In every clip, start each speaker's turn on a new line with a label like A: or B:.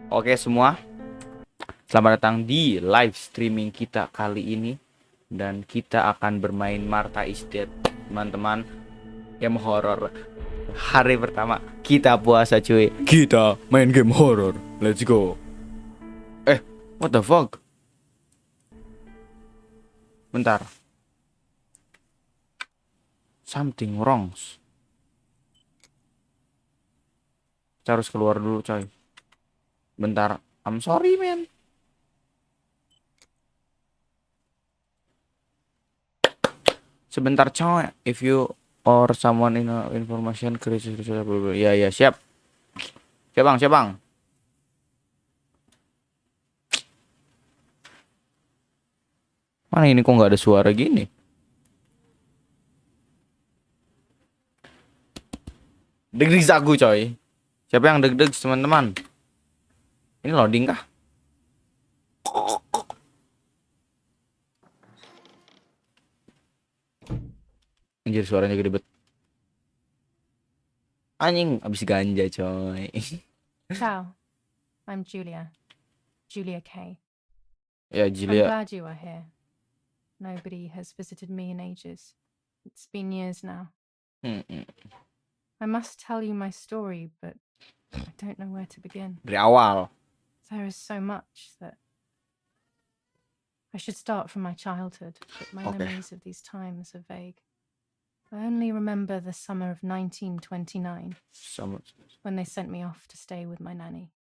A: Oke semua, selamat datang di live streaming kita kali ini. Dan kita akan bermain Martha is Dead, teman-teman. Game horror. Hari pertama kita puasa cuy. Kita main game horror. Let's go. What the fuck? Bentar. Something wrong. Kita harus keluar dulu coy. Bentar. I'm sorry man. Sebentar coy. If you or someone in information crisis. Ya siap. Siap bang, siap bang. Mana ini kok nggak ada suara gini? Deg-deg zagu coy. Siapa yang deg-deg teman-teman? Ini loading kah? Anjir suaranya gede banget. Anjing abis ganja coy.
B: Ciao, I'm Julia. Julia Kay.
A: Ya
B: I'm
A: Jilia.
B: glad you are here. Nobody has visited me in ages. It's been years now. I must tell you my story, but I don't know where to begin.
A: Dari awal.
B: There is so much that I should start from my childhood, but my
A: Okay.
B: memories of these times are vague. I only remember the summer of 1929
A: Sama
B: when they sent me off to stay with my nanny.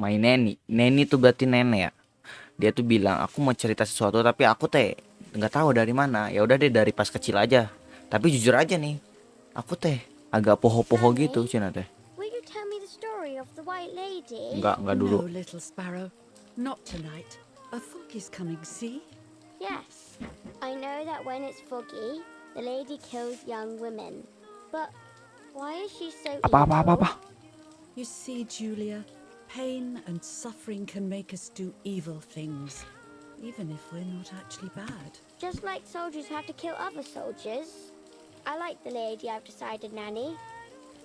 A: my nanny. Nanny tuh berarti nenek ya. Dia tuh bilang aku mau cerita sesuatu tapi aku teh nggak tahu dari mana. Ya udah deh dari pas kecil aja. Tapi jujur aja nih, aku teh agak poho-poho gitu Cina teh.
C: Will you tell me the story of the White Lady?
A: Enggak dulu.
D: No, little sparrow, not tonight. A fog is coming, see?
C: Yes. I know that when it's foggy, the lady kills young women. But why is she so
A: Apa.
D: You see, Julia, pain and suffering can make us do evil things, even if we're not actually bad.
C: Just like soldiers have to kill other soldiers. I like the lady I've decided, Nanny.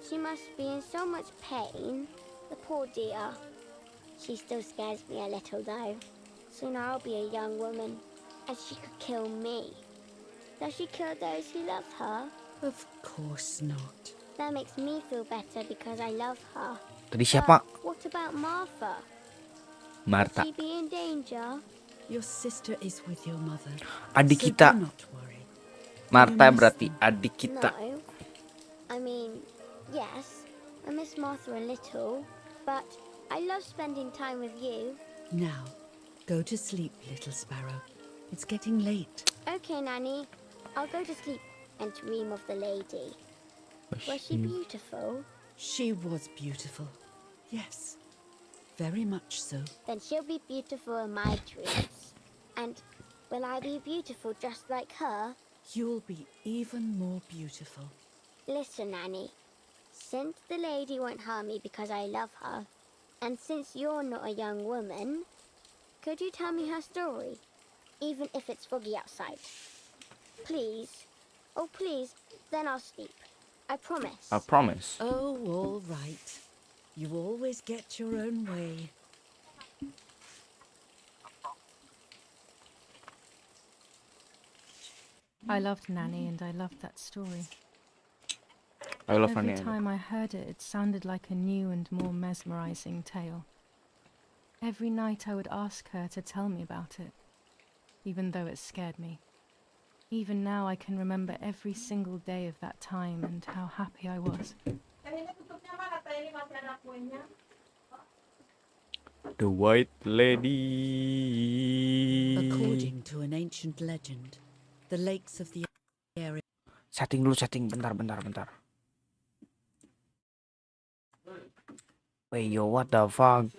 C: She must be in so much pain. The poor dear. She still scares me a little though. Soon I'll be a young woman, and she could kill me. Does she kill those who love her?
D: Of course not.
C: That makes me feel better because I love her.
A: Tadi siapa?
C: But what about Martha?
A: Martha.
C: She be in danger?
D: Your sister is with your mother.
A: Adik
D: so
A: kita.
D: do not worry.
A: Martha berarti adik kita.
C: No. I mean, yes, I miss Martha a little, but I love spending time with you.
D: Now, go to sleep, little sparrow. It's getting late.
C: Okay, Nanny. I'll go to sleep and dream of the lady. Was she beautiful?
D: She was beautiful. Yes, very much so.
C: Then she'll be beautiful in my dreams. And will I be beautiful just like her?
D: You'll be even more beautiful.
C: Listen, Nanny. Since the lady won't harm me because I love her, and since you're not a young woman, could you tell me her story? Even if it's foggy outside. Please. Oh, please. Then I'll sleep. I promise.
A: I promise.
D: Oh, all right. You always get your own way.
B: I loved Nanny and I loved that story.
A: I love
B: Every
A: Nanny.
B: time I heard it, it sounded like a new and more mesmerizing tale. Every night I would ask her to tell me about it, even though it scared me. Even now I can remember every single day of that time and how happy I was.
A: The White Lady.
D: According to an ancient legend, the lakes of the area.
A: Setting dulu, bentar. Wait, yo, what the fuck?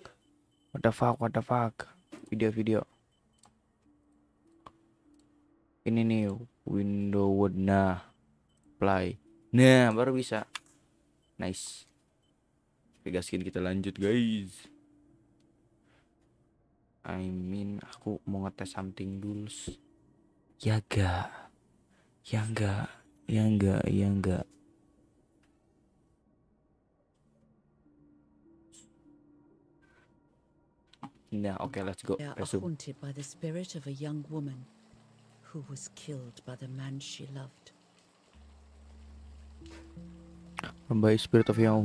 A: Video. Ini nih, window wood. Nah, play. Nah, baru bisa. Nice. Oke, gaskin kita lanjut, guys. I mean, aku mau ngetes something dulu. Ya enggak. Nah, oke, let's go.
D: They are
A: Resume.
D: haunted by the spirit of a young woman who was killed by the man she loved.
A: By spirit of young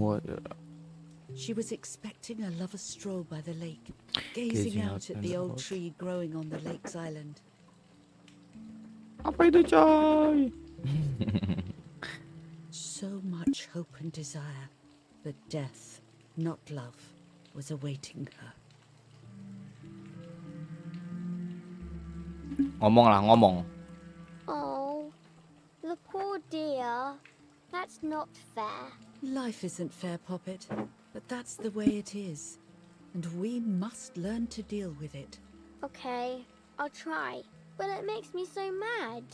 D: She was expecting a lover's stroll by the lake, gazing out at the old tree growing on the lake's island.
A: Apa itu, coy?
D: So much hope and desire, but death, not love, was awaiting her.
A: Ngomong lah, ngomong.
C: Oh, the poor dear. That's not fair.
D: Life isn't fair, Poppet, but that's the way it is, and we must learn to deal with it.
C: Okay, I'll try. But it makes me so mad.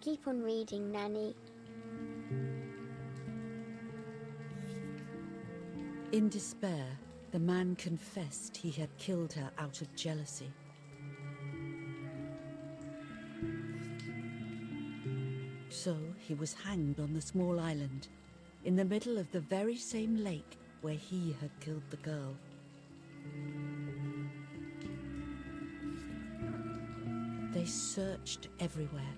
C: Keep on reading, Nanny.
D: In despair, the man confessed he had killed her out of jealousy. So he was hanged on the small island, in the middle of the very same lake where he had killed the girl. They searched everywhere,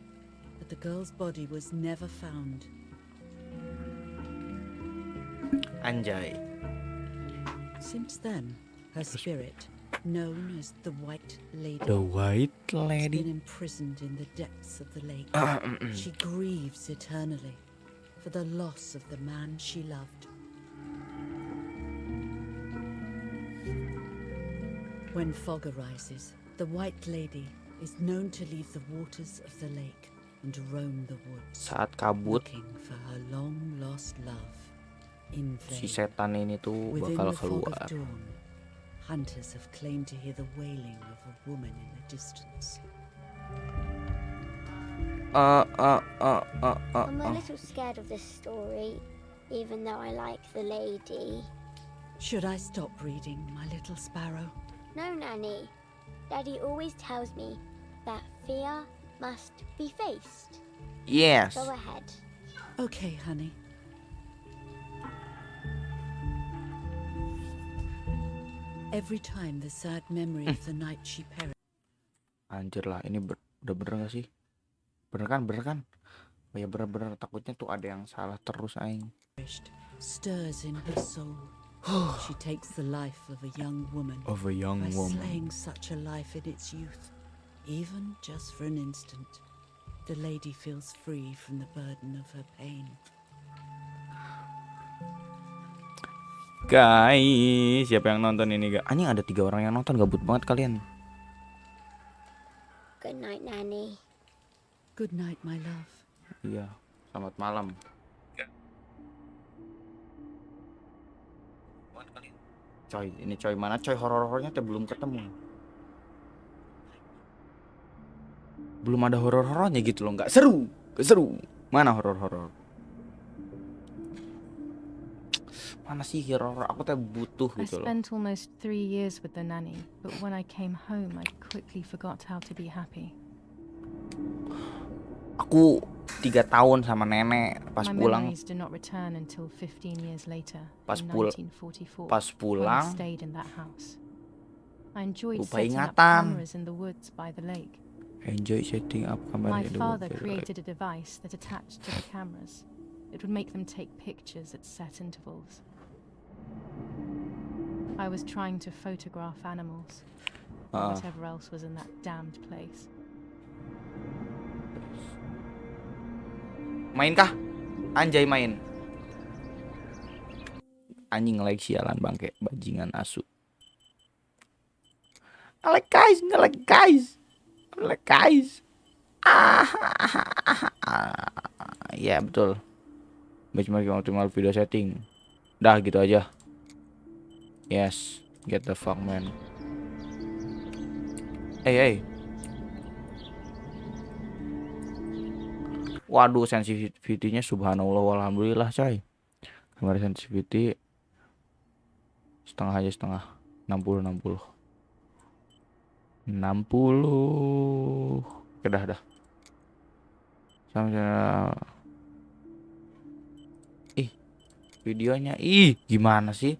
D: but the girl's body was never found.
A: Anjay.
D: Since then, her spirit, known as the White Lady,
A: The White
D: has been
A: Lady.
D: imprisoned in the depths of the lake. She grieves eternally for the loss of the man she loved. When fog arises, the White Lady is known to leave the waters of the lake and roam the woods,
A: Saat kabut,
D: looking for her long-lost love in
A: si
D: vain.
A: setan ini tuh
D: Within
A: bakal
D: the fog
A: keluar.
D: of dawn, hunters have claimed to hear the wailing of a woman in the distance.
C: I'm a little scared of this story, even though I like the lady.
D: Should I stop reading, my little sparrow?
C: No, Nanny. Daddy always tells me that fear must be faced.
A: Yes.
C: Go ahead.
D: Okay, honey. Every time the sad memory of the night she perished
A: Anjir lah, ini udah bener gak sih? Bener kan? Bener kan? Oh ya bener-bener, takutnya tuh ada yang salah terus aing.
D: stirs in her soul. She takes the life of a young woman.
A: Of a young
D: By
A: woman.
D: slaying such a life in its youth, even just for an instant, the lady feels free from the burden of her pain.
A: Guys, siapa yang nonton ini gak? Anjing ada 3 orang yang nonton, gabut banget kalian.
C: Good night, Nanny.
D: Good night, my love.
A: Iya, selamat malam. Coy, ini coy mana coy horor-horornya tuh belum ketemu. Belum ada horor-horornya gitu loh, nggak seru, nggak seru. Mana horor-horor? Mana sih horor? Aku tuh butuh
B: I
A: gitu loh.
B: spent almost 3 years with the nanny, but when I came home, I quickly forgot how to be happy.
A: Aku 3 tahun sama nenek pas
B: My
A: pulang.
B: memories do not return until 15 years later,
A: Pas
B: in
A: pul-
B: 1944,
A: Pas
B: when I
A: pulang,
B: stayed in that house. I enjoyed
A: lupa
B: setting up
A: ingatan.
B: cameras in the woods by the lake.
A: enjoy setting up
B: My
A: camera.
B: father created a device that attached to the cameras. It would make them take pictures at set intervals. I was trying to photograph animals, or whatever else was in that damned place.
A: Main kah? Anjay main. Anjing like sialan bangke, bajingan asu. Nge-lag guys, nge-lag guys. Nge-lag guys. Ya betul. Benchmarking optimal video setting. Dah gitu aja. Yes, get the fuck man. Hey. Waduh, sensitivity-nya subhanallah walhamdulillah coy. Kamera sensitivity setengah aja, setengah. 60. Oke, dah. Sama videonya gimana sih?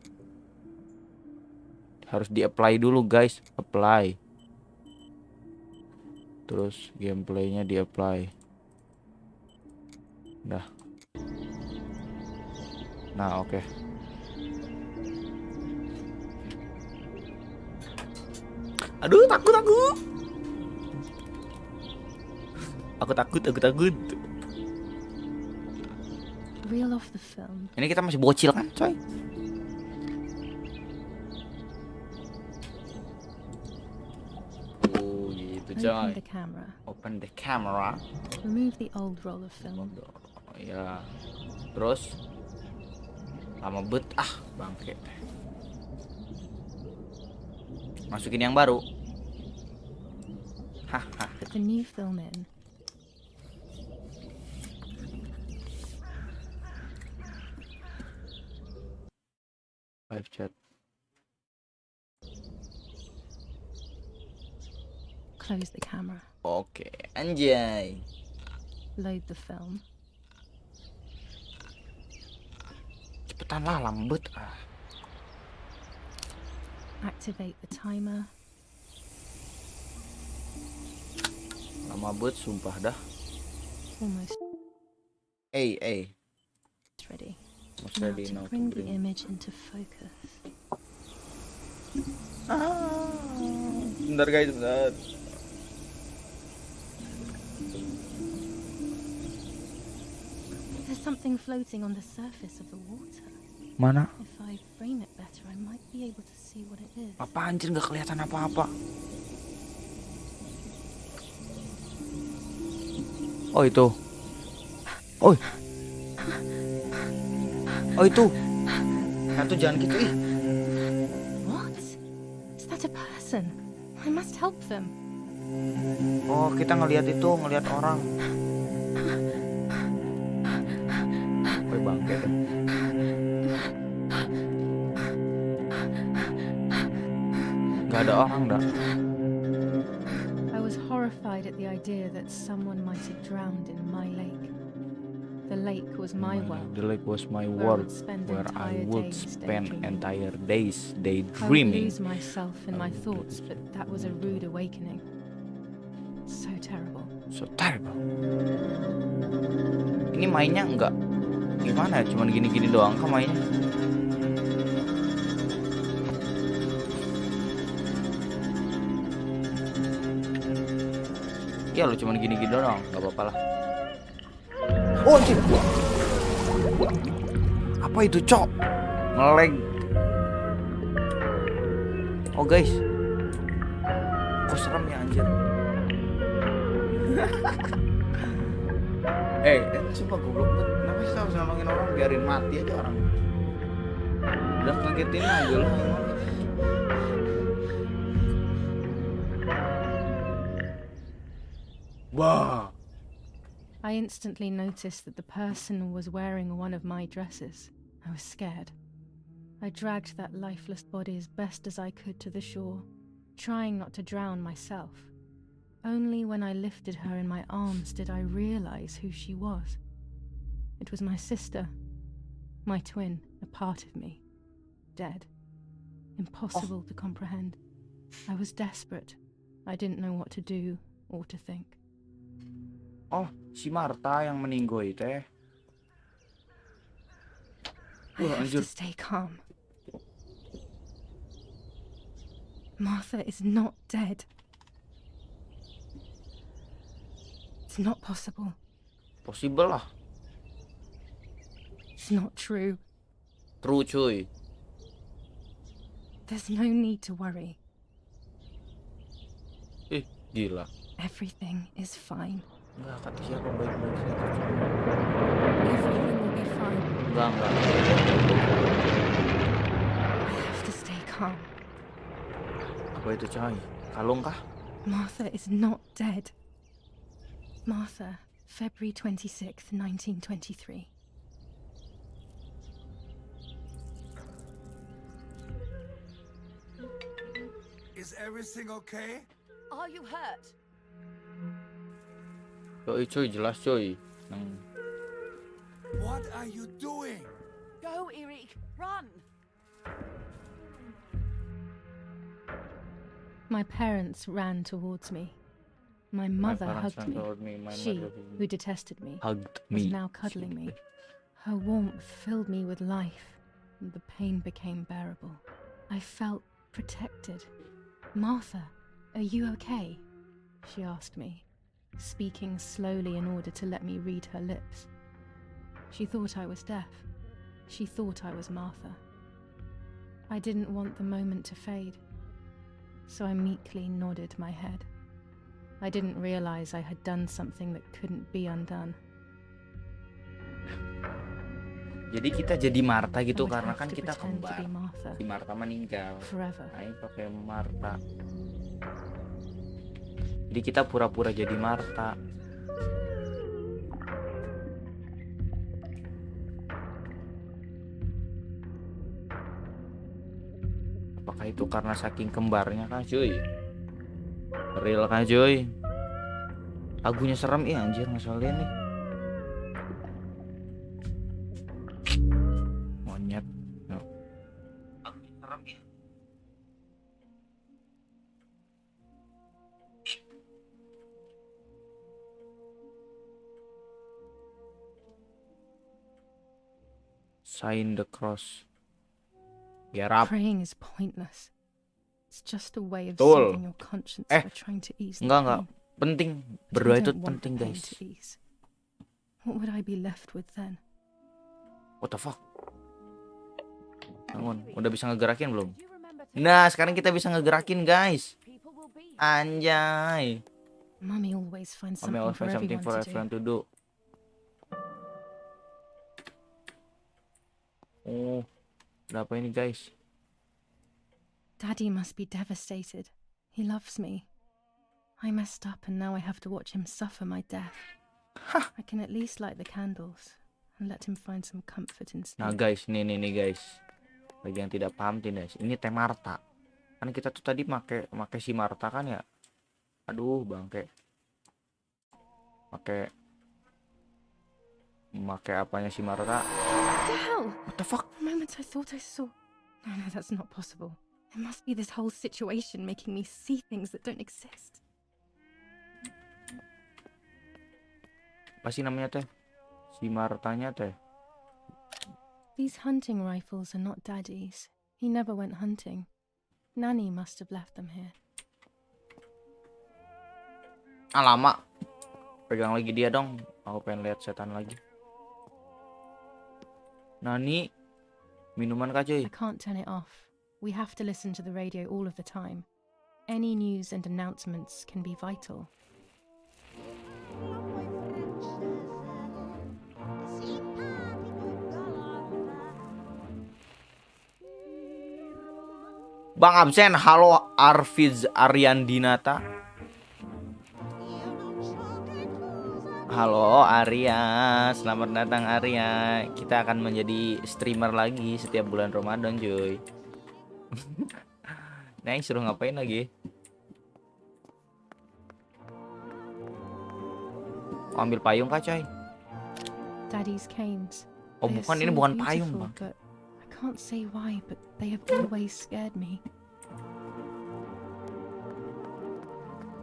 A: Harus di-apply dulu guys. Apply. Terus gameplaynya di-apply. Dah. Nah oke. Aduh takut aku. Aku takut.
B: Reel off the film.
A: Ini kita masih bocil kan coy. Oh gitu
B: Open
A: coy.
B: the camera.
A: Open the camera.
B: Remove the old roll of film.
A: Ya. Terus lama bet bangke. Masukin yang baru. Haha.
B: Put the new film in.
A: Live chat.
B: Close the camera.
A: Oke, anjay.
B: Load the film.
A: Cepetan lah, lambet.
B: Activate the timer.
A: Lama bet, sumpah dah.
B: Almost
A: Hey.
B: ready.
A: Mas
B: Now
A: ready
B: to
A: now to
B: bring the
A: bring.
B: image into focus.
A: Bentar guys, bentar.
B: There's something floating on the surface of the water.
A: Mana?
B: If I frame it better, I might be able to see what it is.
A: Apa anjir, nggak kelihatan apa-apa. Oh itu. Oh itu. Satu jangan gitu ih.
B: What? Is that a person? I must help them.
A: Oh kita ngelihat orang. Woi bangke. Gak ada orang dah.
B: I was horrified at the idea that someone might have drowned in my lake. The lake was my world.
A: The lake was my
B: where I would
A: world,
B: spend
A: where I
B: entire
A: would
B: days
A: spend
B: daydreaming.
A: entire days
B: I would
A: daydreaming.
B: lose myself in my thoughts, but that was a rude awakening. So terrible.
A: So terrible. Ini mainnya enggak gimana ya, cuman gini-gini doang kan mainnya. Ya lo cuman gini-gini doang, nggak apa-apa lah. Oh anjir. Apa itu cok? Ngelag. Oh guys, kok serem ya anjir. Sumpah goblok banget. Kenapa sih harus nolongin orang, biarin mati aja orang. Udah ngagetin aja lah. Wah.
B: I instantly noticed that the person was wearing one of my dresses. I was scared. I dragged that lifeless body as best as I could to the shore, trying not to drown myself. Only when I lifted her in my arms did I realize who she was. It was my sister, my twin, a part of me, dead. Impossible to comprehend. I was desperate. I didn't know what to do or to think.
A: Oh, si Marta yang meninggoy teh.
B: I have
A: anjir.
B: to stay calm. Martha is not dead. It's not possible.
A: Possible lah.
B: It's not true.
A: True cuy.
B: There's no need to worry.
A: Gila.
B: Everything is fine.
A: Enggak, kata siapa baik-baik saja.
B: Everything will be fine.
A: Enggak.
B: I have to stay calm.
A: Apa itu coy? Kalung kah?
B: Martha is not dead. Martha, February 26th, 1923.
E: Is everything okay?
F: Are you hurt?
A: Cuy, jelas cuy.
E: What are you doing?
F: Go, Eric, run!
B: My parents ran towards me. My mother hugged me. She, who detested me,
A: Hugged
B: was
A: me.
B: now cuddling me. Her warmth filled me with life, and the pain became bearable. I felt protected. Martha, are you okay? She asked me, speaking slowly in order to let me read her lips. She thought I was deaf. She thought I was Martha. I didn't want the moment to fade, so I meekly nodded my head. I didn't realize I had done something that couldn't be undone.
A: Jadi kita jadi Martha
B: I
A: gitu
B: would
A: karena
B: have
A: kan
B: to
A: kita
B: pretend to
A: kembar.
B: be Martha
A: Si Martha meninggal.
B: forever.
A: Aing pakai Martha. Jadi kita pura-pura jadi Martha. Apakah itu karena saking kembarnya kah cuy? Real kah cuy? Lagunya serem ya anjir masalahnya nih. Monyet. No. Lagunya serem ya. Sign the cross. Get up.
B: Praying is pointless. It's just a way of
A: Betul.
B: soothing your conscience by trying to ease the
A: Enggak.
B: pain.
A: Penting.
B: But I
A: Berdoa itu
B: don't want
A: penting
B: the pain
A: guys.
B: to ease. What would I be left with then?
A: What the fuck? Bangun. Udah bisa ngegerakin belum? Nah sekarang kita bisa ngegerakin guys. Anjay.
B: Mummy always finds
A: Mami
B: something
A: always
B: for
A: find something
B: everyone
A: for
B: to
A: everyone
B: do.
A: to do. Oh, ada apa ini guys?
B: Daddy must be devastated. He loves me. I messed up and now I have to watch him suffer my death. I can at least light the candles and let him find some comfort in
A: Nah
B: sleep.
A: guys, nih guys. Bagi yang tidak paham guys, ini teh Martha. Kan kita tuh tadi make si Martha kan ya. Aduh, bangke. Make apanya si Martha?
B: What the hell?
A: What the fuck?
B: For a moment I thought I saw... No, that's not possible. It must be this whole situation making me see things that don't exist.
A: Apa sih namanya teh? Si Martanya teh.
B: These hunting rifles are not Daddy's. He never went hunting. Nanny must have left them here.
A: Lama. Pegang lagi dia dong. Aku pengen lihat setan lagi. Nani, minuman kah cuy?
B: I can't turn it off. We have to listen to the radio all of the time. Any news and announcements can be vital.
A: Bang absen, halo Arfiz Aryandinata. Halo Arya, selamat datang Arya. Kita akan menjadi streamer lagi setiap bulan Ramadan cuy. Nah, suruh ngapain lagi? Ambil payung kah coy?
B: Daddy's canes.
A: Oh
B: They are
A: bukan, ini
B: so
A: bukan payung
B: beautiful,
A: bang.
B: but I can't say why, but they have always scared me.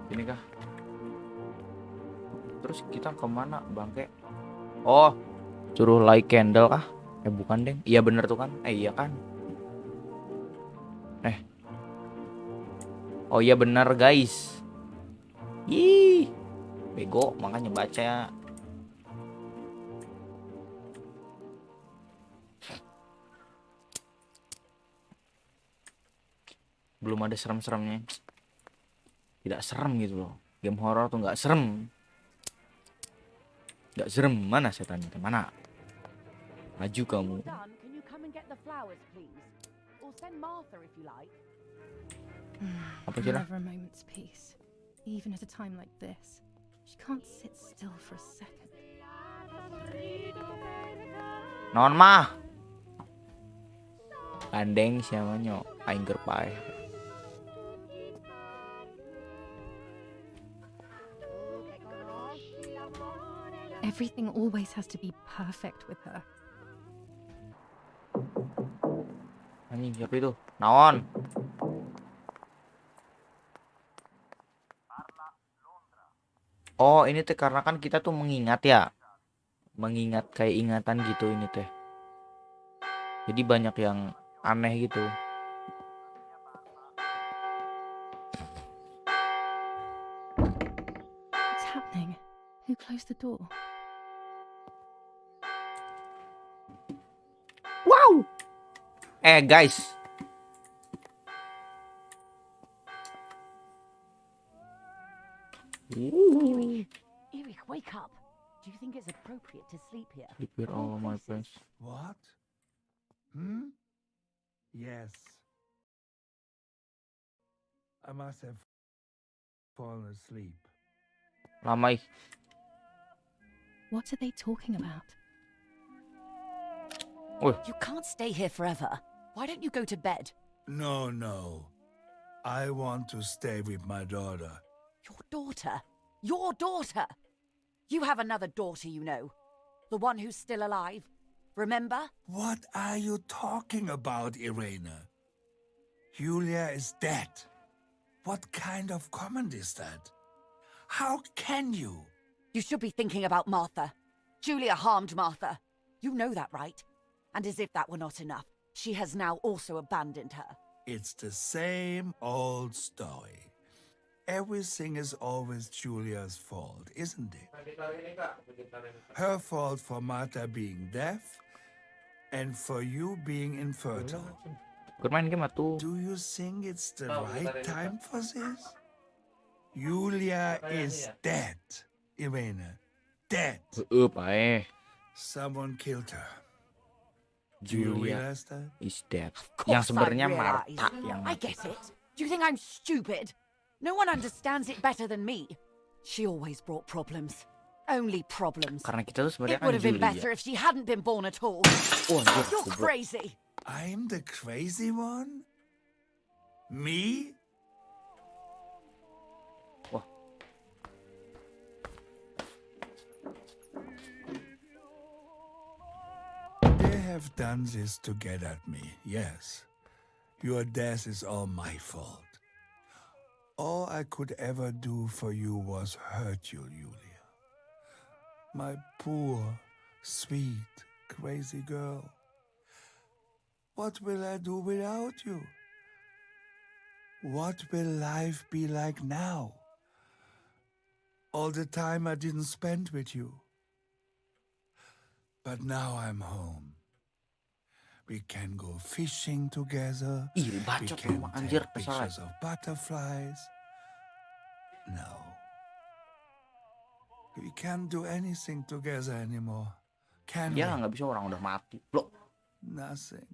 A: Ini kah? Terus kita kemana bangke? Oh, suruh light candle kah? Bukan deng. Iya bener tuh kan? Iya kan? Oh iya bener guys. Ih, bego makanya baca. Belum ada serem-seremnya. Tidak serem gitu loh. Game horror tuh nggak serem. Nggak serem. Mana setannya? Mana? Maju kamu. Apa sih lah?
B: Never a moment's peace. Even at a time like this. She can't sit still for a second.
A: Non mah. Gandeng siapa nyo? Aing gerpai.
B: Everything always has to be perfect with her.
A: Anjing siapa itu? Naon? Oh, ini teh karena kan kita tuh mengingat ya. Mengingat kayak ingatan gitu ini teh. Jadi banyak yang aneh gitu.
B: What's happening? Who closed the door?
A: Wow. Guys.
F: Eric, wake up. Do you think it's appropriate to sleep here?
A: Sleep with all my friends.
E: What? Hmm? Yes. I must have fallen asleep.
A: Lama ih.
B: What are they talking about?
F: You can't stay here forever. Why don't you go to bed?
E: No, no. I want to stay with my daughter.
F: Your daughter? Your daughter? You have another daughter, you know. The one who's still alive. Remember?
E: What are you talking about, Irena? Julia is dead. What kind of comment is that? How can you?
F: You should be thinking about Martha. Julia harmed Martha. You know that, right? And as if that were not enough, she has now also abandoned her.
E: It's the same old story. Everything is always Julia's fault, isn't it? Her fault for Martha being deaf and for you being infertile.
A: Bermain game tuh.
E: Do you think it's the right time for this? Julia is dead, Irena. Dead.
A: Pae.
E: Someone killed her. Do you
A: Julia
E: realize that?
A: is dead.
F: Of
A: Yang
F: course
A: sebenarnya
F: I realise.
A: Marta yang
F: I get it. Do you think I'm stupid? No one understands it better than me. She always brought problems. Only problems.
A: karena kita tuh sebenarnya
F: It
A: kan
F: would have been
A: Julia.
F: better if she hadn't been born at all.
A: Oh, anjir,
F: You're
A: goblok.
F: crazy.
E: I'm the crazy one? Me?
A: Wah.
E: They have done this to get at me, yes. Your death is all my fault. All I could ever do for you was hurt you, Julia. My poor, sweet, crazy girl. What will I do without you? What will life be like now? All the time I didn't spend with you. But now I'm home. We can go fishing together.
A: Ih,
E: We
A: bacot
E: can
A: sama anjir,
E: take
A: kesalahan.
E: pictures of butterflies. No. We can't do anything together anymore. Can
A: Ya
E: we?
A: nggak bisa, orang udah mati. Loh,
E: Nothing.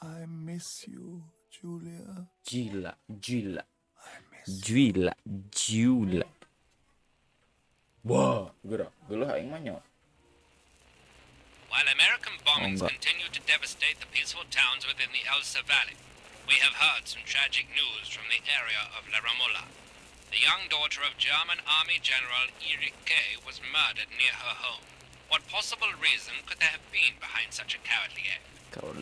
E: I miss you, Julia.
A: gila, gila,
E: I miss
A: gila, gila. Wah, gerak. Dulu aing mah nyawa.
G: While American bombings
A: enggak.
G: continue to devastate the peaceful towns within the Elsa Valley, we have heard some tragic news from the area of La Ramola. The young daughter of German Army General Erich K. was murdered near her home. What possible reason could there have been behind such a cowardly act?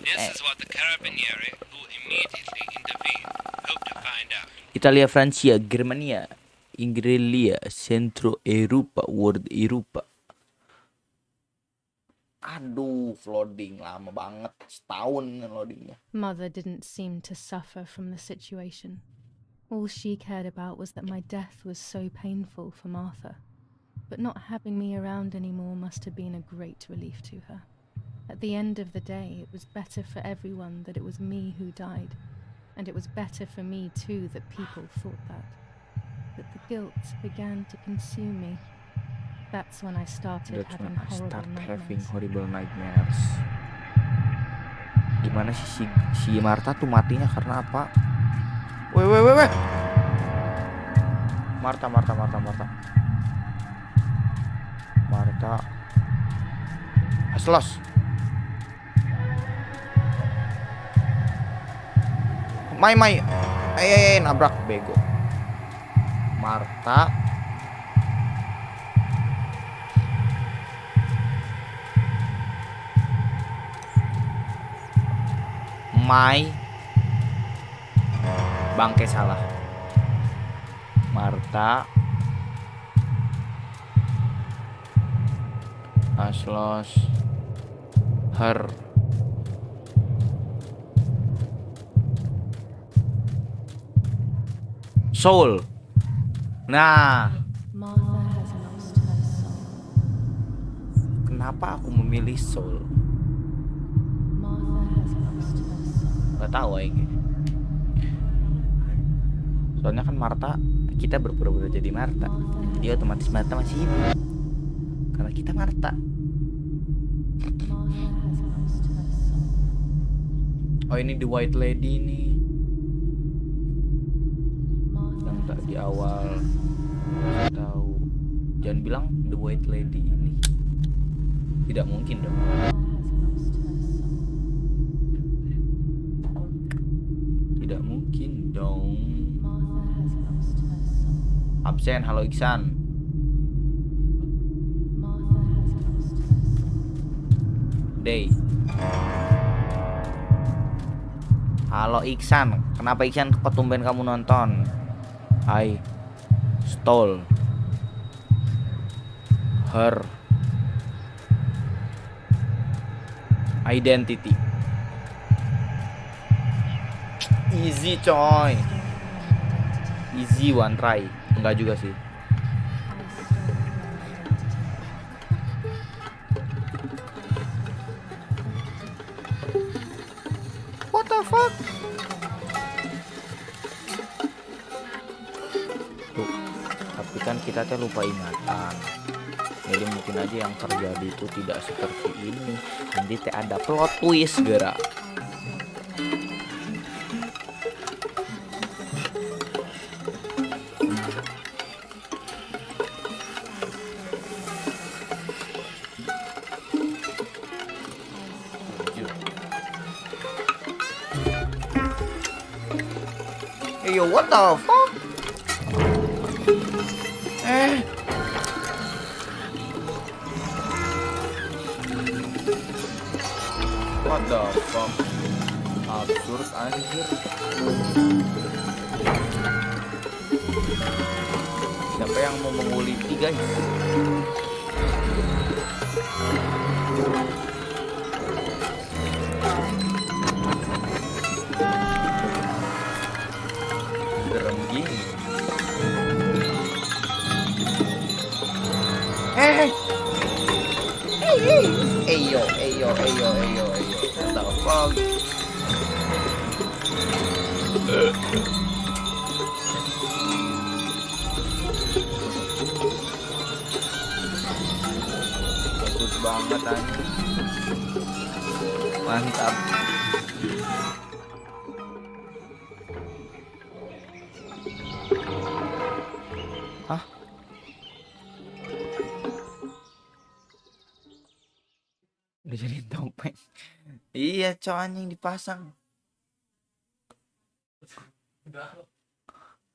G: This is what the Carabinieri, who immediately intervened, hope to find out.
A: Italia, Francia, Germania, Ingrelia, Centro Eropa, World Eropa. Aduh, loading lama banget, setahun loadingnya.
B: Mother didn't seem to suffer from the situation. All she cared about was that my death was so painful for Martha. But not having me around anymore must have been a great relief to her. At the end of the day, it was better for everyone that it was me who died. And it was better for me too that people thought that. But the guilt began to consume me. That's when I started
A: That's when
B: having
A: I start
B: horrible
A: having
B: nightmares.
A: horrible nightmares. Gimana sih si Marta tuh matinya karena apa? Weh. Marta. Aslos. Mai. Nabrak bego. Marta. Mai. Bangke salah. Marta. Has lost her soul. Nah,
B: Martha has lost her soul.
A: kenapa aku memilih soul?
B: Martha has lost her soul.
A: Gak tahu ini. Soalnya kan Martha, kita berpura-pura jadi Martha. Jadi otomatis Martha masih hidup. Karena kita Martha.
B: Martha has lost her soul.
A: Oh, ini The White Lady nih.
B: Martha
A: Yang tak
B: has
A: di
B: lost
A: awal
B: her soul.
A: tahu. Jangan bilang The White Lady ini. Tidak mungkin dong.
B: Martha has lost her soul.
A: Tidak mungkin dong.
B: Martha has lost her soul.
A: Absen, halo Iksan.
B: Martha has lost her soul.
A: Day. Halo Iksan, kenapa Iksan kok tumben kamu nonton? I stole her identity. Easy coy. Easy one try. Enggak juga sih. What the fuck? Tuh, tapi kan kita teh lupa ingatan. Jadi mungkin aja yang terjadi itu tidak seperti ini. Nanti teh ada plot twist gerak. Yo, what the fuck? What the fuck? Absurd anjir. Siapa yang mau menguliti guys? Serem gini. Eyo. What the fuck? Bagus banget anjir. Mantap. Hah? Udah jadi topeng. Iya, cowok yang dipasang.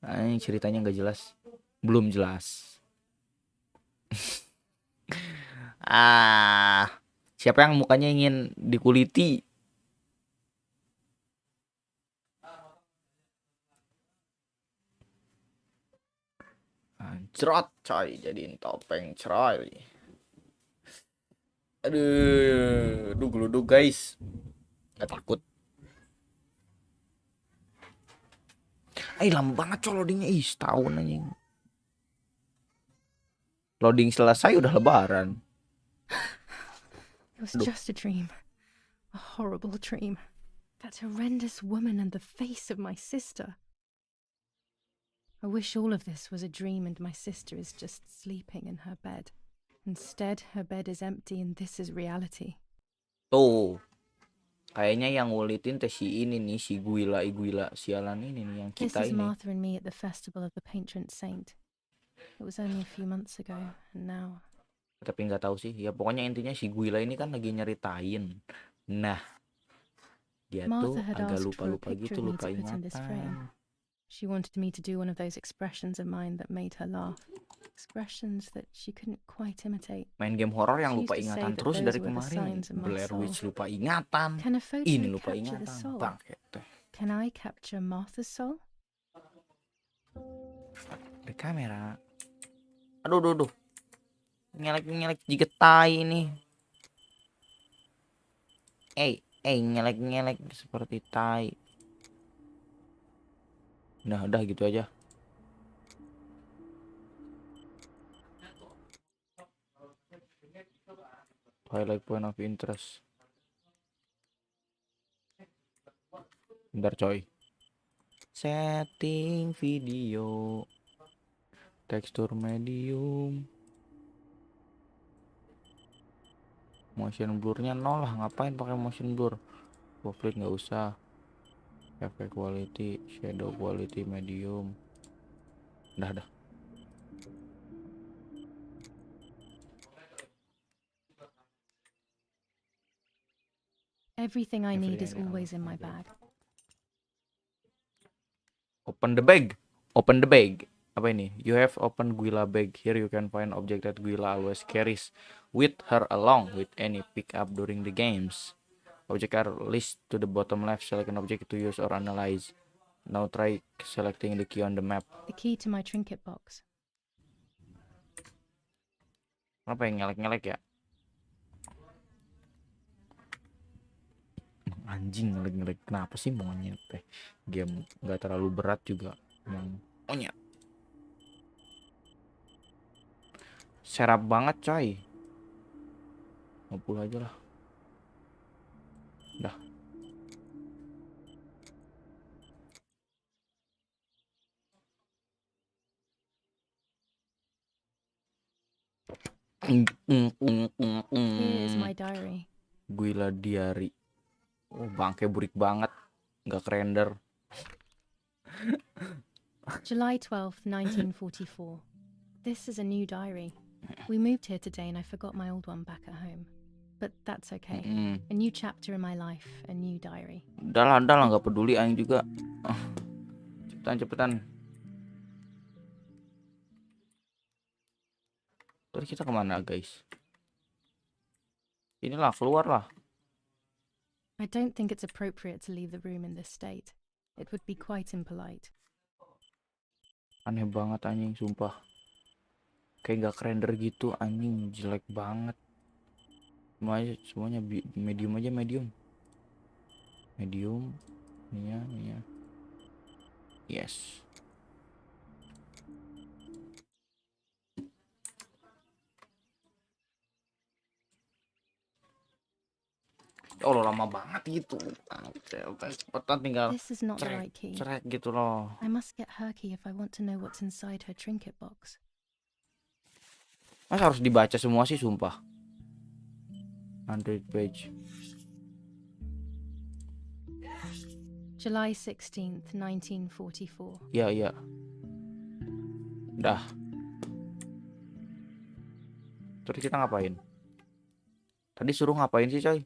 A: Anjing ceritanya nggak jelas. Belum jelas. Siapa yang mukanya ingin dikuliti? Anjrot coy, jadiin topeng coy. Aduh, geluduk guys. Gak takut. Lama banget coy loadingnya. Setahun anjing. Loading selesai udah lebaran.
B: It was just a dream. A horrible dream. That horrendous woman and the face of my sister. I wish all of this was a dream and my sister is just sleeping in her bed. Instead, her bed is empty and this is reality.
A: Tuh. Kayaknya yang ngulitin teh si ini nih, si Guila sialan ini nih yang
B: This
A: kita
B: is
A: ini.
B: Martha and me at the festival of the patron saint. It was only a few months ago, and now...
A: Tapi nggak tahu sih. Ya pokoknya intinya si Guila ini kan lagi nyeritain. Nah, dia
B: Martha
A: tuh
B: had
A: agak
B: asked for a
A: lupa-lupa
B: picture
A: gitu,
B: of me
A: lupa
B: to put in this frame.
A: ingatan.
B: She wanted me to do one of those expressions of mine that made her laugh. Expressions that she couldn't quite imitate.
A: Main game horor yang
B: She
A: lupa
B: used to say
A: ingatan
B: that
A: terus
B: those
A: dari
B: were the
A: kemarin.
B: signs of my
A: Blair
B: soul.
A: Witch lupa ingatan.
B: Can a photo
A: Ini lupa
B: capture the
A: ingatan.
B: soul?
A: Bangke teh.
B: Can I capture Martha's soul?
A: Di kamera. Aduh. ngelek juga tai ini. Ngelek seperti tai. Nah, udah gitu aja. Highlight point of interest. Bentar coy. Setting video. Tekstur medium. Motion blurnya 0 lah, ngapain pakai motion blur? Offset nggak usah. Effect quality, shadow quality medium. Dah.
B: Everything I need is always in my bag.
A: Open the bag. Apa ini? You have opened Guila bag. Here you can find object that Guila always carries with her along with any pickup during the games. Objects are listed to the bottom left. Select an object to use or analyze. Now try selecting the key on the map.
B: The key to my trinket box.
A: Kenapa yang ngelek-ngelek ya? Anjing ngelek-ngelek. Kenapa sih monyet teh? Game nggak terlalu berat juga. Monyet. Serap banget coy. 50 aja lah. Dah.
B: Here is my diary.
A: Guila diary. Oh, bangke burik banget. Nggak kerender.
B: July 12th, 1944. This is a new diary. We moved here today and I forgot my old one back at home. But that's okay. A new chapter in my life, a new diary.
A: Udah lah, nggak peduli aing juga. Cepetan. Terus kita kemana guys? Inilah, keluar lah.
B: I don't think it's appropriate to leave the room in this state. It would be quite impolite.
A: Aneh banget anjing, sumpah. Kayak nggak kerender gitu, anjing, jelek banget. Semuanya medium aja, medium. Nih ya. Yes. Oh, lama banget gitu. Cepetan tinggal
B: This is not the right key.
A: cerek gitu loh.
B: I must get her key if I want to know what's inside her trinket box.
A: Masa harus dibaca semua sih, sumpah. 100 page.
B: July 16th, 1944.
A: Iya. Dah. Terus kita ngapain? Tadi suruh ngapain sih, coy?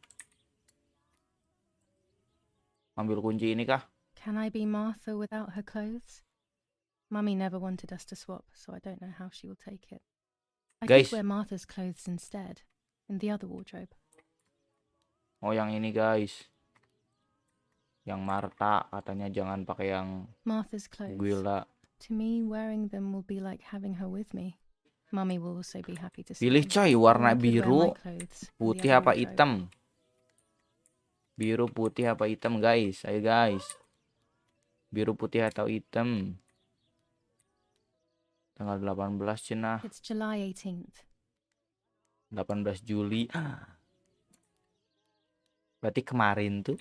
A: Ambil kunci ini kah?
B: Can I be Martha without her clothes? Mummy never wanted us to swap, so I don't know how she will take it. I
A: Guys.
B: could wear Martha's clothes instead, in the other wardrobe.
A: Oh, yang ini guys. Yang Marta katanya jangan pakai yang
B: Martha's clothes.
A: Guila.
B: To me, wearing them will be like having her with me. Mummy will also be happy to see
A: Pilih
B: them.
A: coy,
B: Or
A: warna
B: I could wear
A: biru,
B: my clothes in the
A: putih
B: other
A: apa
B: wardrobe.
A: hitam? Biru, putih apa hitam guys? Ayo guys. Biru, putih atau hitam? Tanggal 18 Cina.
B: It's July 18th.
A: 18 Juli. Berarti kemarin tuh.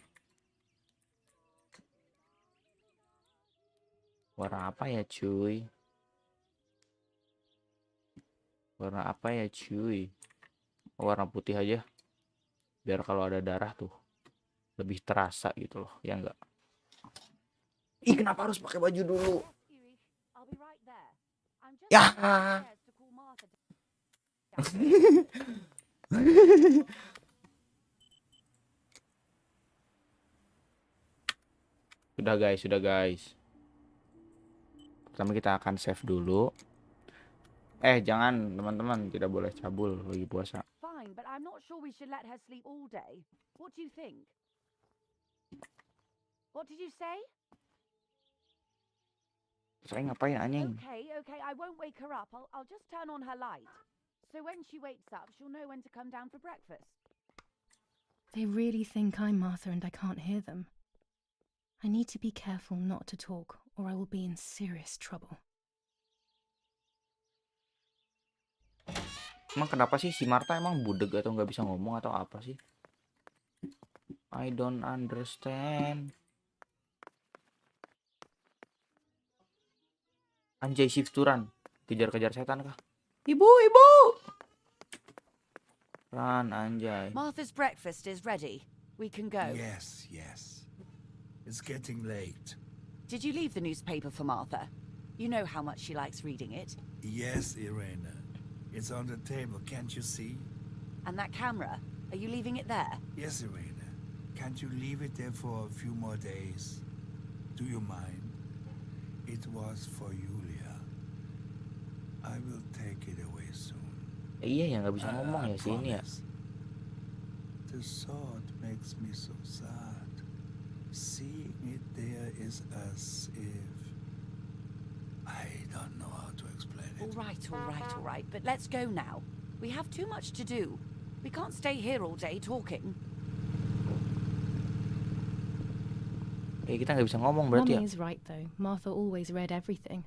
A: Warna apa ya cuy? Warna putih aja. Biar kalau ada darah tuh lebih terasa gitu loh, ya enggak? Ih, kenapa harus pakai baju dulu? Ya. Sudah guys. Pertama kita akan save dulu. Jangan teman-teman, tidak boleh cabul lagi puasa.
F: Fine, but I'm not sure we should let her sleep all day. What do you think? What did you say?
A: Saya ngapain anjing?
F: Okay, I won't wake her up. I'll just turn on her light. So when she wakes up, she'll know when to come down for breakfast.
B: They really think I'm Martha and I can't hear them. I need to be careful not to talk, or I will be in serious trouble.
A: Emang kenapa sih si Martha emang budeg atau nggak bisa ngomong atau apa sih? I don't understand. Anjay shift to run. Kejar-kejar setan kah? Ibu, ibu. Run, anjay.
F: Martha's breakfast is ready. We can go.
E: Yes, yes. It's getting late.
F: Did you leave the newspaper for Martha? You know how much she likes reading it.
E: Yes, Irena. It's on the table, can't you see?
F: And that camera, are you leaving it there?
E: Yes, Irena. Can't you leave it there for a few more days? Do you mind? It was for Julia. I will take it away soon.
A: Iya ya, nggak bisa ngomong ya si ini ya.
E: promise. The thought makes me so sad. Seeing it there is as if... I don't know how to explain it.
F: All right. But let's go now. We have too much to do. We can't stay here all day talking.
A: Kita nggak bisa ngomong berarti ya.
B: Mummy is right though. Martha always read everything.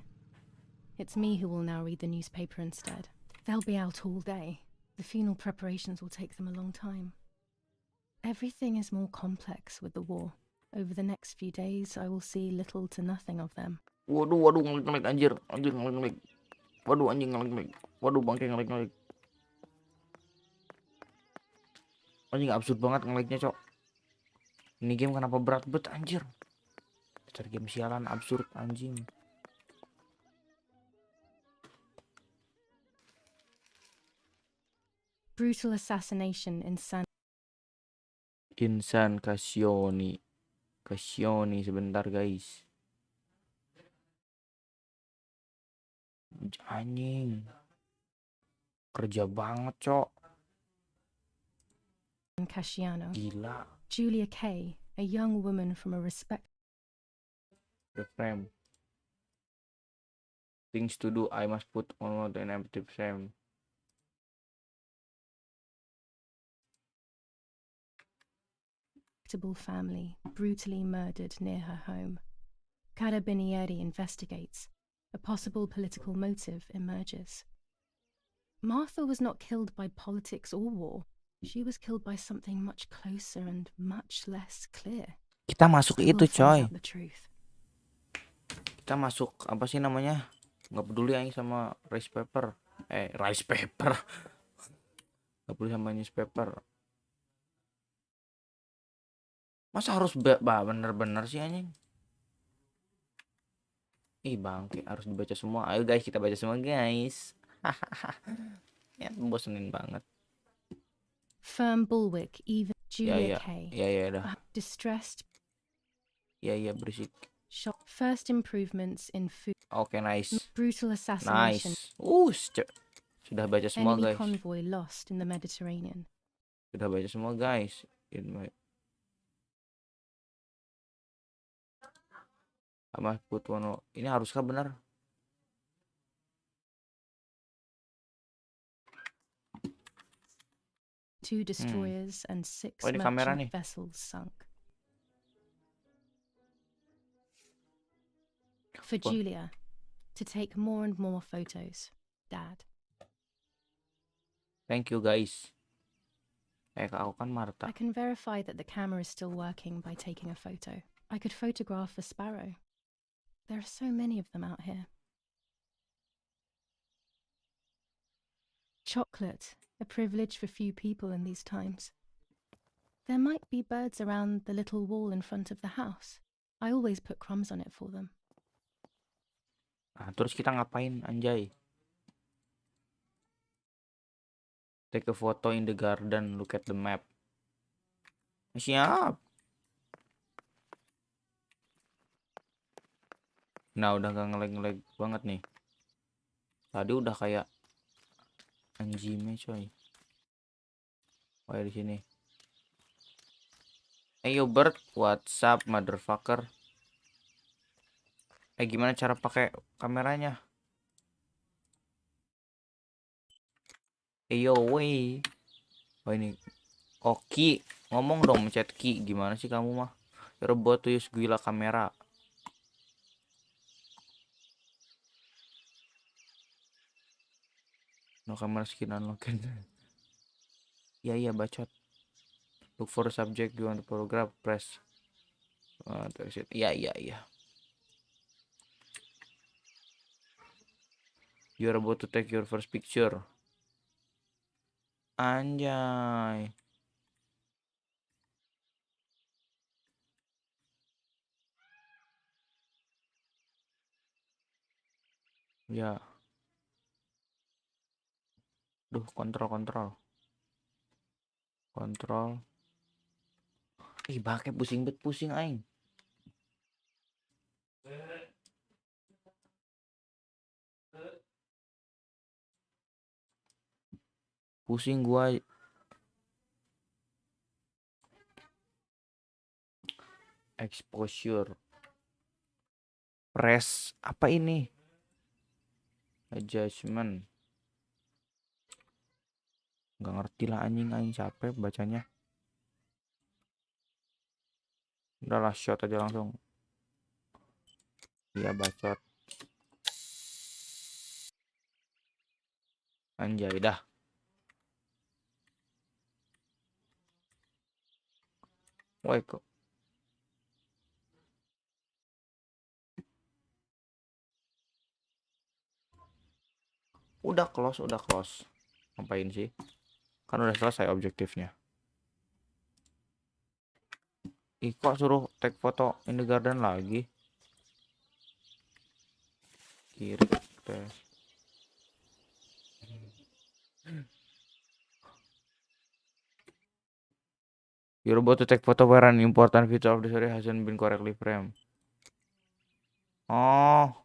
B: It's me who will now read the newspaper instead. They'll be out all day. The funeral preparations will take them a long time. Everything is more complex with the war. Over the next few days, I will see little to nothing of them.
A: Waduh, ngelik-ngelik anjir ngelik-ngelik. Waduh, anjing ngelik-ngelik. Waduh, bangke ngelik-ngelik. Anjing absurd banget ngeliknya, Cok. Ini game kenapa berat bet anjir? Dasar game sialan absurd anjing.
B: Brutal assassination in
A: Insan Kasioni sebentar guys. Anjing. Kerja banget, Cok.
B: San Casciano.
A: Gila.
B: Julia Kay, a young woman from a
A: The frame. Things to do. I must put on an empty frame.
B: respectable family brutally murdered near her home. Carabinieri investigates. A possible political motive emerges. Martha was not killed by politics or war. She was killed by something much closer and much less clear.
A: Kita masuk
B: We
A: itu,
B: will find
A: coy.
B: out the truth.
A: Kita masuk apa sih namanya? Nggak peduli aja sama rice paper. Rice paper. Nggak peduli sama newspaper. Masa harus bener-bener sih anjing? Ih bangke, harus dibaca semua. Ayo guys, kita baca semua guys. Ya bosenin banget.
B: Firm Bulwick, even Julia
A: Ya
B: Kay.
A: ya dah.
B: Distressed.
A: Ya berisik.
B: Shock. First improvements in food.
A: Oke, nice.
B: Brutal assassination.
A: Nice. Sudah baca semua
B: Enemy
A: guys.
B: convoy lost in the Mediterranean.
A: Sudah baca semua guys. Sama Putwono. Ini haruskah benar?
B: Two destroyers and 6
A: ini kamera
B: merchant
A: nih.
B: vessels sunk. For Julia, to take more and more photos. Dad.
A: Thank you guys. Aku kan Martha.
B: I can verify that the camera is still working by taking a photo. I could photograph a sparrow. There are so many of them out here. Chocolate, a privilege for few people in these times. There might be birds around the little wall in front of the house. I always put crumbs on it for them.
A: Terus kita ngapain anjay? Take a photo in the garden, look at the map. Siap. Nah, udah gak ngelag-ngelag banget nih. Tadi udah kayak anjime coy. Oh ya di sini. Hey yo bird, what's up motherfucker? Gimana cara pakai kameranya? Eyo wey. Oh ini. Oh Ki. Ngomong dong mencet Ki. Gimana sih kamu mah? Robot to use gila kamera. No camera skin unlocked. Iya bacot. Look for subject you want to photograph. Press. Iya. You're about to take your first picture. Anjay. Ya. Duh, kontrol. Ih, bangke pusing aing. Pusing gua. Exposure. Press apa ini? Adjustment. Nggak ngerti lah anjing capek bacanya. Udahlah shot aja langsung. Iya bacot. Anjay dah. Woi kok. Udah close. Ngapain sih? Kan udah selesai objektifnya. Ih kok suruh take foto in the garden lagi? Kiri tes. You're about to take photo where an important feature of the story hasn't been correctly framed. Oh.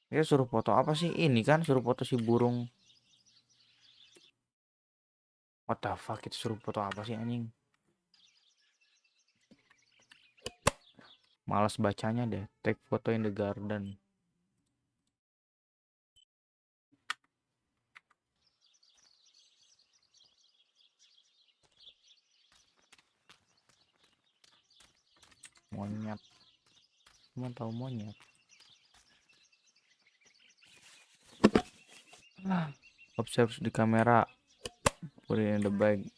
A: Ya suruh foto apa sih? Ini kan suruh foto si burung. What the fuck, itu suruh foto apa sih anjing? Males bacanya deh. Take photo in the garden. Monyet. Cuma tahu monyet. Observe the camera. Put it in the bag.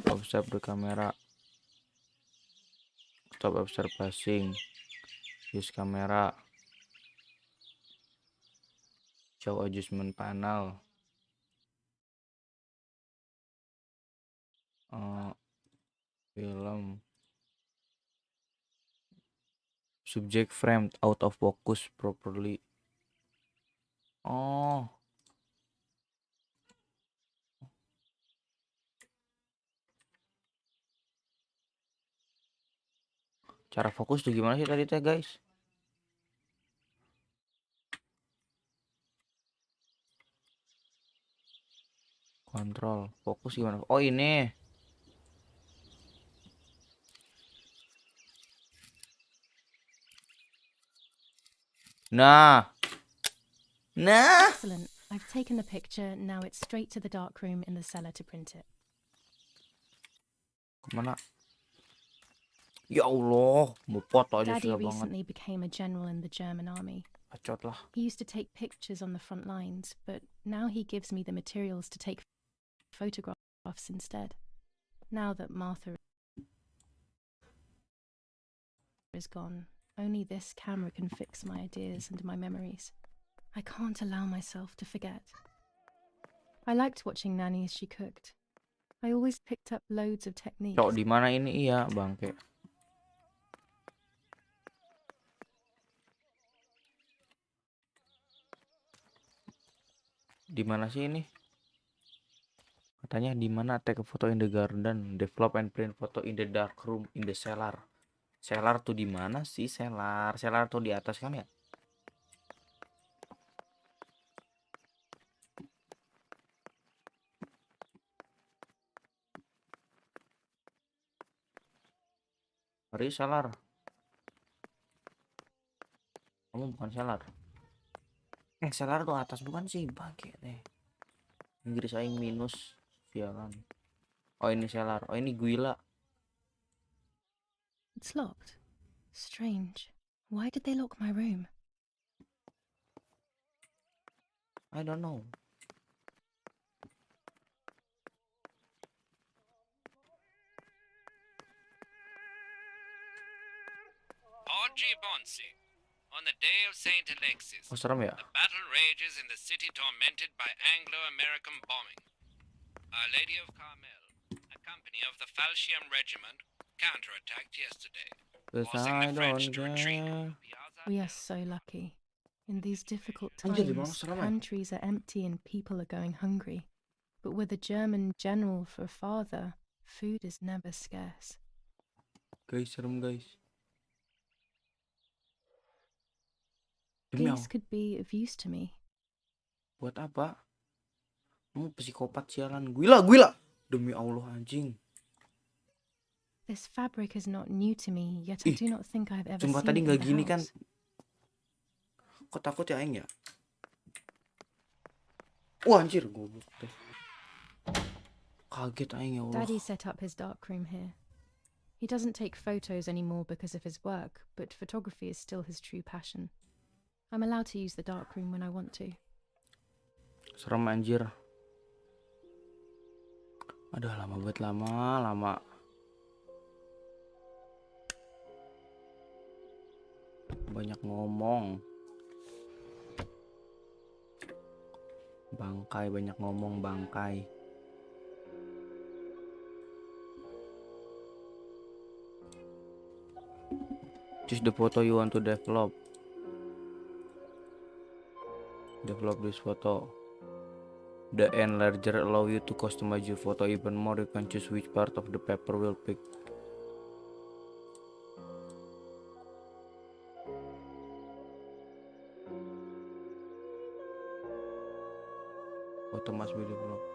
A: Observe the camera. Stop observing. Use camera. Show adjustment panel. Film. Subject framed out of focus properly. Oh. Cara fokus tuh gimana sih tadi teh guys? Kontrol. Fokus gimana? Oh ini. Nah.
B: Excellent. I've taken the picture. Now it's straight to the dark room in the cellar to print it.
A: Kemana? Ya Allah, mau foto aja
B: Daddy
A: susah banget.
B: recently became a general in the German army.
A: Bacot lah.
B: He used to take pictures on the front lines, but now he gives me the materials to take photographs instead. Now that Martha is gone, only this camera can fix my ideas and my memories. I can't allow myself to forget. I liked watching Nanny as she cooked. I always picked up loads of techniques.
A: Cok di mana ini? Iya, bangke. Di mana sih ini? Katanya di mana take a photo in the garden, develop and print photo in the dark room in the cellar. Cellar tuh di mana sih cellar? Cellar tuh di atas kan ya? Hari cellar. Kamu bukan cellar. Selar tuh atas bukan sih, bangke deh. Inggris aing minus, sialan. Oh ini selar, oh ini Guila.
B: It's locked. Strange. Why did they lock my room?
A: I don't know.
G: Orgy Bonsi. On the day of St. Alexis,
A: Oh serem ya?
G: the battle rages in the city tormented by Anglo-American bombing. Our Lady of Carmel, a company of the Falchium Regiment, counterattacked yesterday,
A: Cause
G: forcing
A: I
G: the French
A: don't
G: to retreat
A: care.
G: from Piazza
B: We are
G: del
B: so lucky. In these difficult
A: Anjir, di mana
B: times,
A: serem ya?
B: pantries are empty and people are going hungry. But with a German general for a father, food is never scarce.
A: Guys, serem guys. Demi
B: These
A: Allah,
B: could be of use to me.
A: buat apa? Kamu psikopat sialan. Guila. Demi Allah anjing.
B: This fabric is not new to me, yet I
A: Ih,
B: do not think I've ever
A: sumpah
B: seen
A: tadi
B: it in
A: nggak
B: the
A: gini kan?
B: house.
A: Kok takut ya aing ya? Wah anjir, goblok deh. Kaget aing ya Allah.
B: Daddy set up his darkroom here. He doesn't take photos anymore because of his work, but photography is still his true passion. I'm allowed to use the darkroom when I want to.
A: Serem anjir. Aduh lama banget, lama. Banyak ngomong. Bangkai, banyak ngomong bangkai. Choose the photo you want to develop. Develop this photo. The enlarger allow you to customize your photo even more. You can choose which part of the paper will pick. Photo must be developed.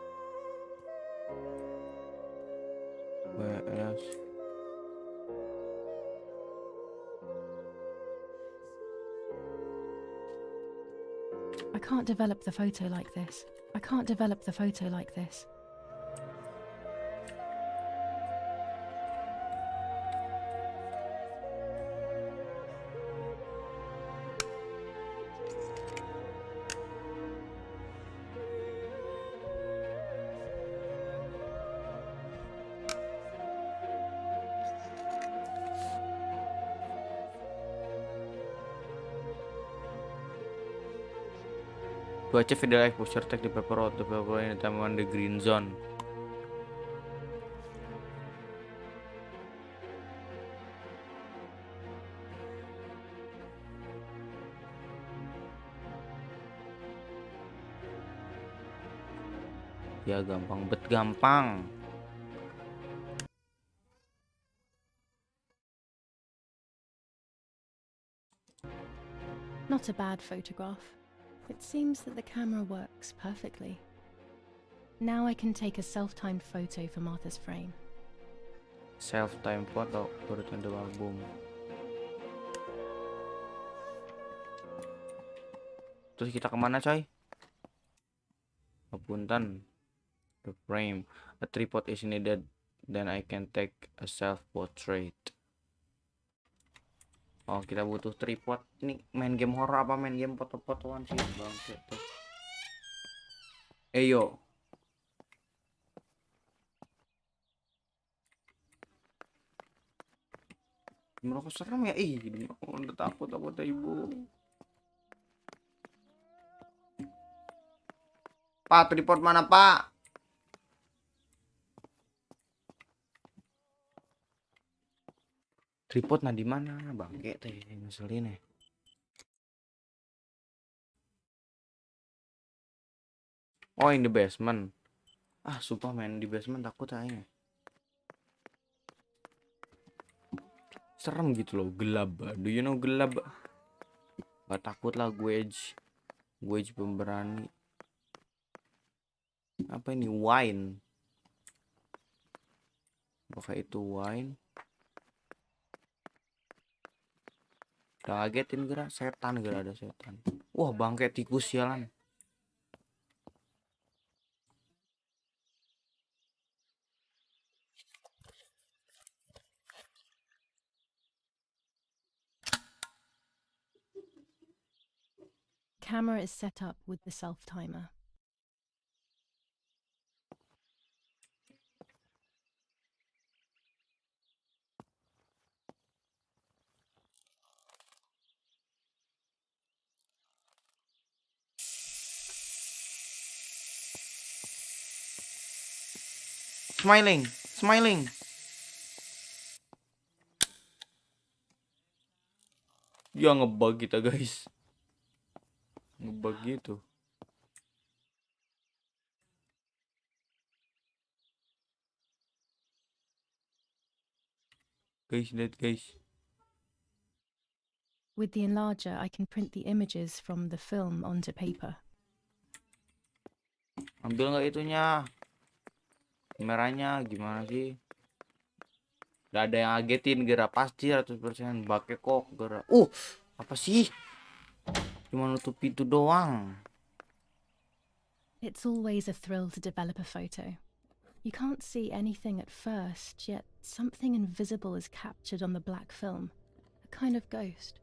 A: Yes.
B: I can't develop the photo like this. I can't develop the photo like this.
A: To achieve video exposure, take the paper out the paper in the time on the green zone. Ya gampang.
B: Not a bad photograph. It seems that the camera works perfectly. Now I can take a self-timed photo for Martha's frame.
A: Self-time photo, put it in the album. Terus kita kemana coy? Punten. The frame. A tripod is needed. Then I can take a self-portrait. Oh kita butuh tripod. Ini main game horror apa main game foto-fotoan sih bangke tuh. Yo. Merokok serem ya? Ih, udah takut ya ibu. Pak, tripod mana pak? Tripod nah di mana? Bangke teh ngeselin ya. Oh, in the basement. Ah, sumpah main di basement takut aja. Serem gitu loh, gelap. Do you know gelap? Gak takut lah gue pemberani. Apa ini wine? Apakah itu wine? Udah ngagetin gerak setan, gerak ada setan. Wah, bangke tikus sialan.
B: Camera is set up with the self-timer.
A: Smiling, smiling. Dia ngebug kita guys. Ngebug gitu. Guys, lihat guys.
B: With the enlarger, I can print the images from the film onto paper.
A: Ambil nggak itunya? Kameranya gimana sih? Gak ada yang ngagetin, gerak pasti 100% bake kok gerak. Apa sih? Cuma nutup pintu doang.
B: It's always a thrill to develop a photo. You can't see anything at first, yet something invisible is captured on the black film, a kind of ghost.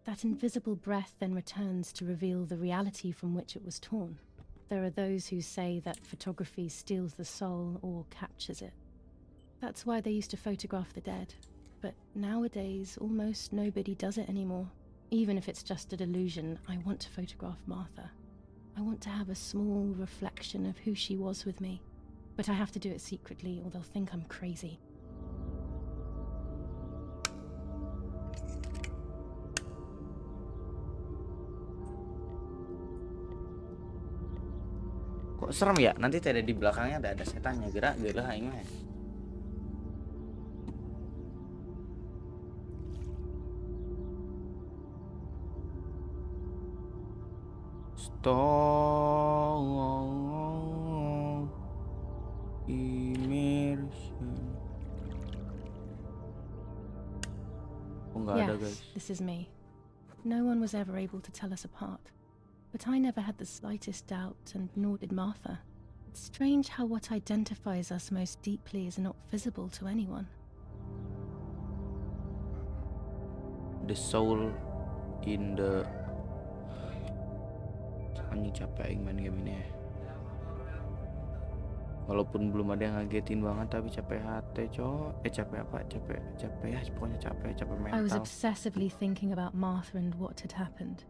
B: That invisible breath then returns to reveal the reality from which it was torn. There are those who say that photography steals the soul or captures it. That's why they used to photograph the dead. But nowadays, almost nobody does it anymore. Even if it's just a delusion, I want to photograph Martha. I want to have a small reflection of who she was with me. But I have to do it secretly or they'll think I'm crazy.
A: Kok serem ya? Nanti ada di belakangnya ada setannya gerak aing mah. Stop immersion. Oh, nggak ada guys.
B: This is me. No one was ever able to tell us apart. But I never had the slightest doubt, and nor did Martha. It's strange how what identifies us most deeply is not visible to anyone.
A: The soul in the... Anjing capek aing main game ini ya. Walaupun belum ada yang ngagetin banget tapi capek hati capek apa? Capek ya, pokoknya capek mental.
B: I was obsessively thinking about Martha and what had happened.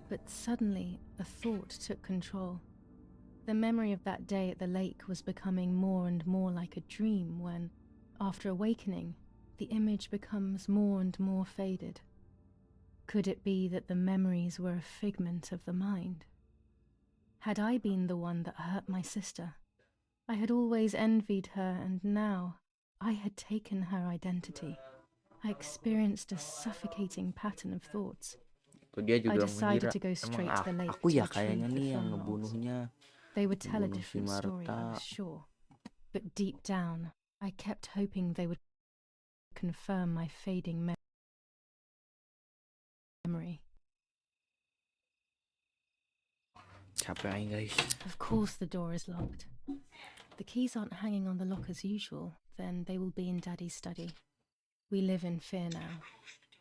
B: But suddenly, a thought took control. The memory of that day at the lake was becoming more and more like a dream when, after awakening, the image becomes more and more faded. Could it be that the memories were a figment of the mind? Had I been the one that hurt my sister? I had always envied her, and now I had taken her identity. I experienced a suffocating pattern of thoughts.
A: Dia juga
B: I decided
A: mengira,
B: to go straight to the lake
A: aku ya
B: to
A: kayaknya
B: retrieve
A: nih
B: the
A: yang
B: film rolls.
A: ngebunuhnya.
B: They would tell a
A: Ngebunuh si
B: different story, I
A: Martha.
B: was sure. But deep down, I kept hoping they would confirm my fading memory.
A: Capek aing guys.
B: Of course the door is locked. The keys aren't hanging on the lock as usual, then they will be in Daddy's study. We live in fear now.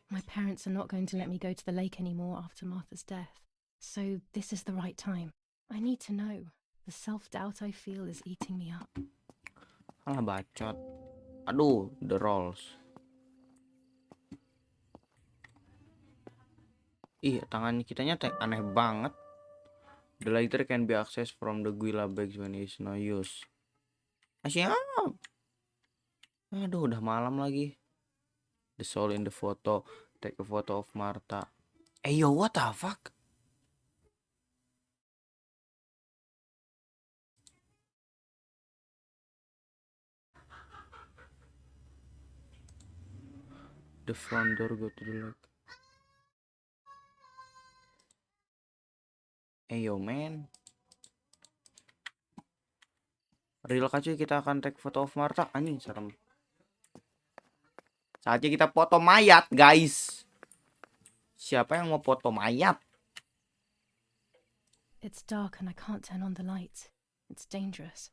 B: My parents are not going to let me go to the lake anymore after Martha's death. So this is the right time. I need to know. The self-doubt I feel is eating me up.
A: Alah bacot. Aduh, the rolls. Ih, tangan kitanya aneh banget. The lighter can be accessed from the Guila bags when it's no use. Siap. Aduh, udah malam lagi. The soul in the photo. Take a photo of Martha. Yo, what the fuck? The front door go to the lake. Yo, man. Real kacuy, kita akan take photo of Martha. Anjing, serem. Saatnya kita foto mayat, guys. Siapa yang mau foto mayat?
B: It's dark and I can't turn on the lights. It's dangerous.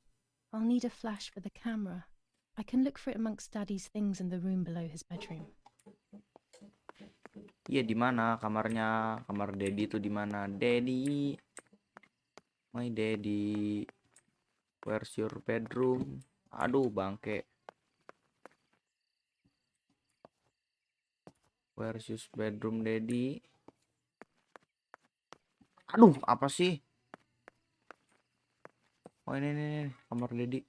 B: I'll need a flash for the camera. I can look for it amongst Daddy's things in the room below his bedroom.
A: Iya, di mana kamarnya? Kamar Daddy tuh di mana? Daddy, my daddy, where's your bedroom? Aduh, bangke. Where's your bedroom, Daddy? Aduh, apa sih? Oh, ini kamar Daddy.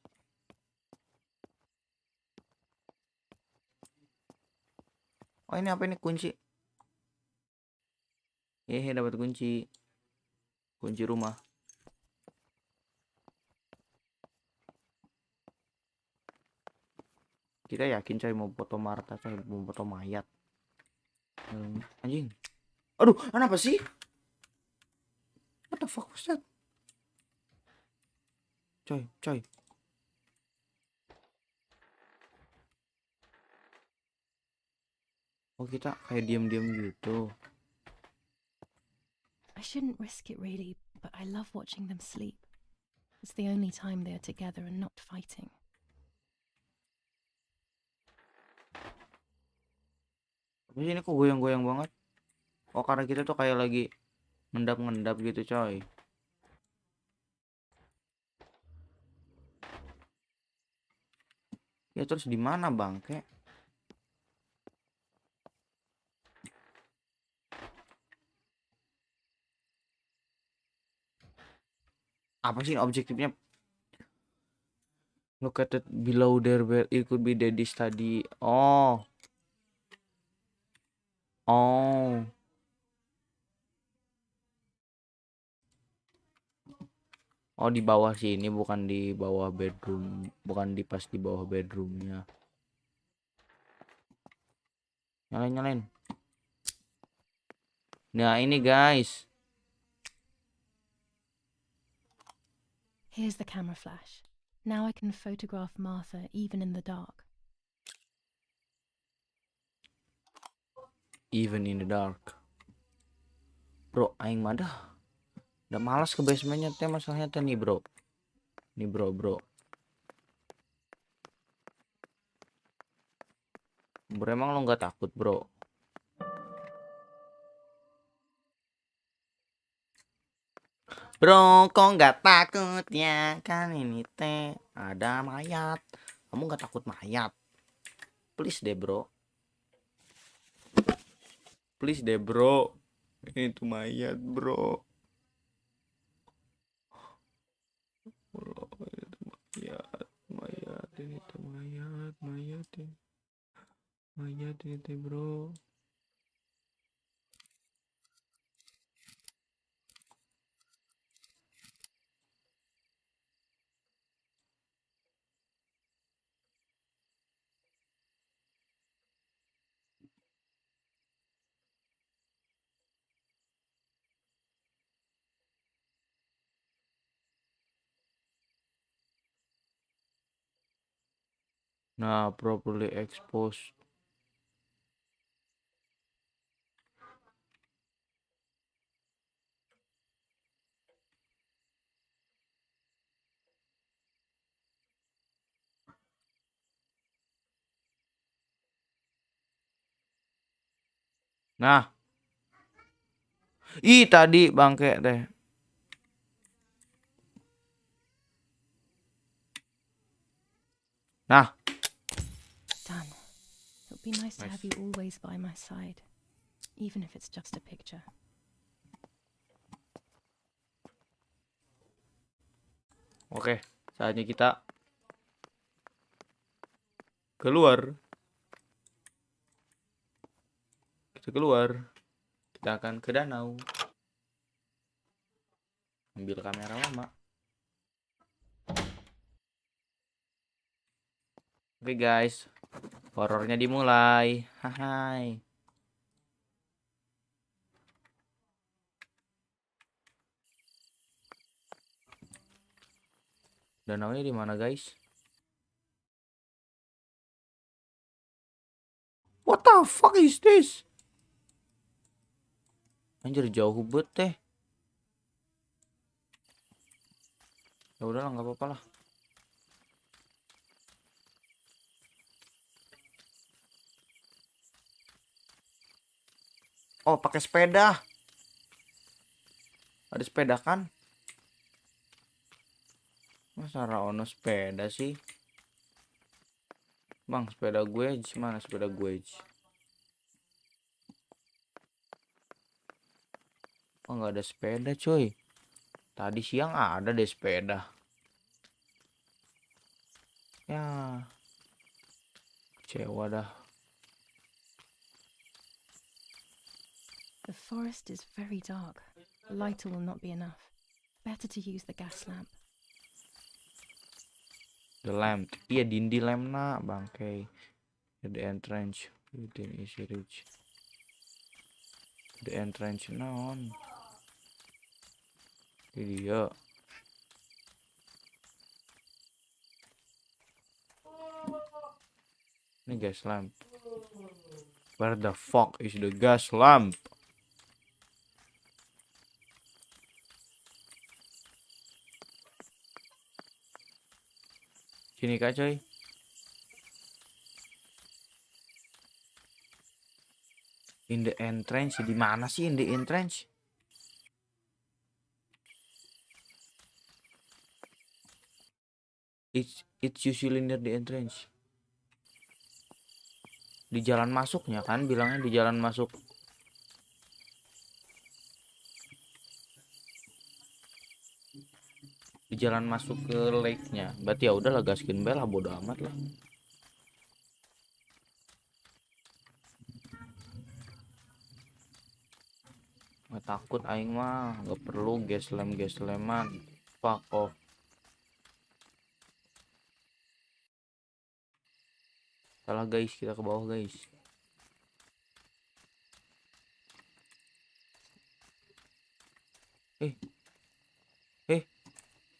A: Oh, ini apa ini, kunci? Dapat kunci. Kunci rumah. Kita yakin coy mau foto Marta, coy mau foto mayat. Anjing. Aduh, kenapa sih? What the fuck was that? Coy. Oh, kita kayak diam-diam gitu.
B: I shouldn't risk it really, but I love watching them sleep. It's the only time they are together and not fighting.
A: Apa sih ini kok goyang-goyang banget? Oh, karena kita tuh kayak lagi ngendap-ngendap gitu, coy. Ya terus di mana, bangke? Apa sih objektifnya? Look at it below their bed. It could be daddy study. Oh. Oh, di bawah sini, bukan di bawah bedroom, bukan pas di bawah bedroomnya. Nyalain. Nah, ini guys.
B: Here's the camera flash. Now I can photograph Martha even in the dark.
A: Even in the dark. Bro, aing madah. Udah malas ke basementnya teh, masalahnya teh nih, bro. Nih, bro. Bro, emang lo nggak takut, bro? Bro, kok nggak takut ya? Kan ini teh ada mayat. Kamu nggak takut mayat? Please deh, bro. Please deh, bro. Ini tuh mayat, bro. Mayat ini tuh mayat ini teh, bro. Nah, properly exposed. Nah, tadi bangke deh. Nah,
B: Done. It would be nice to have you always by my side, even if it's just a picture.
A: oke, saatnya kita keluar. Kita akan ke danau. Ambil kamera lama. Oke guys, horornya dimulai. Hai. Danaunya di mana guys? What the fuck is this? Anjir jauh bet teh. Ya udahlah nggak apa-apa lah. Oh pakai sepeda. Ada sepeda kan? Masa ono sepeda sih? Bang sepeda gue mana sepeda gue? Oh nggak ada sepeda coy. Tadi siang ada deh sepeda. Ya kecewa dah.
B: The forest is very dark. A lighter will not be enough. Better to use the gas lamp.
A: The lamp. Iya dindi lamp nak bangke. The entrance. Within easy reach. The entrance non. Ini dia. Ini gas lamp. Where the fuck is the gas lamp? Sini kak coy. In the entrance di mana sih in the entrance? It's usually near the entrance. Di jalan masuknya kan bilangnya di jalan masuk. Di jalan masuk ke lake-nya. Berarti ya udahlah gaskin bel lah bodo amat lah. Nggak takut aing mah, nggak perlu gas leman. Fuck off. Salah guys, kita ke bawah guys.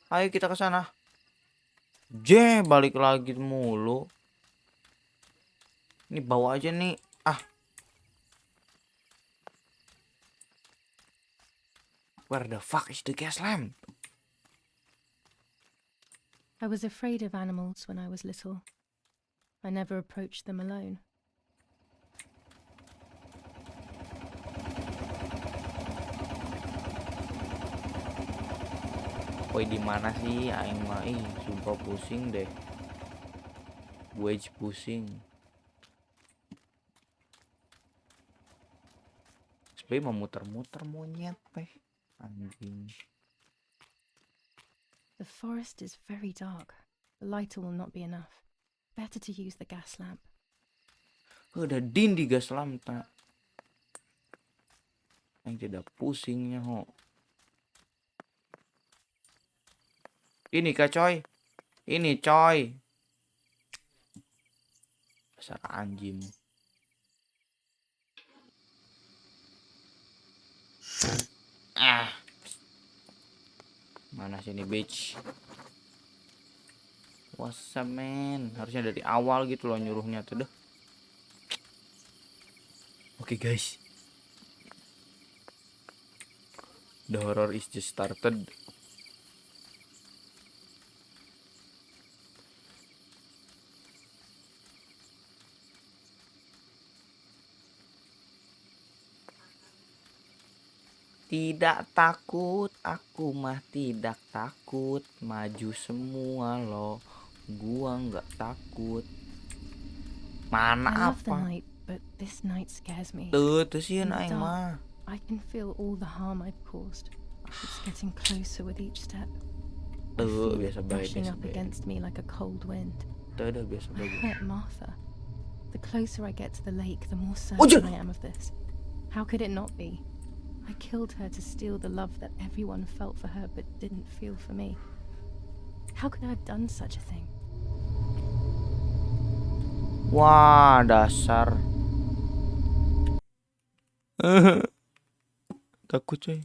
A: Ayo kita ke sana. Balik lagi mulu. Ini bawa aja nih. Where the fuck is the gas lamp?
B: I was afraid of animals when I was little. I never approached them alone.
A: Woi di mana sih aing mah sumpah pusing deh. Gue pusing. Sebenernya mau muter-muter monyet peh. Anjing.
B: The forest is very dark. The lighter will not be enough. Better to use the gas lamp.
A: Udah dindi gas lamp tak. Yang tidak pusingnya ho. Ini kak coy. Ini coy. Dasar anjing. Mana sini bitch. What's up man? Harusnya dari awal gitu loh nyuruhnya tuh deh. Oke guys. The horror is just started. Tidak takut, aku mah tidak takut. Maju semua lo, gua nggak takut. Mana
B: I love the
A: apa?
B: night, but this night scares me.
A: Tuh sih
B: In the
A: aing mah.
B: dark, I can feel all the harm I've caused. It's getting closer with each step. I
A: Tuh
B: feel
A: biasa
B: it
A: baik,
B: brushing
A: biasa
B: up
A: baik.
B: against me like a cold wind.
A: Tuh udah biasa
B: I
A: baik.
B: hurt Martha. The closer I get to the lake, the more
A: Oh,
B: certain I am of this. How could it not be? I killed her to steal the love that everyone felt for her but didn't feel for me. How could I have done such a thing?
A: Wah, dasar. Takut coy.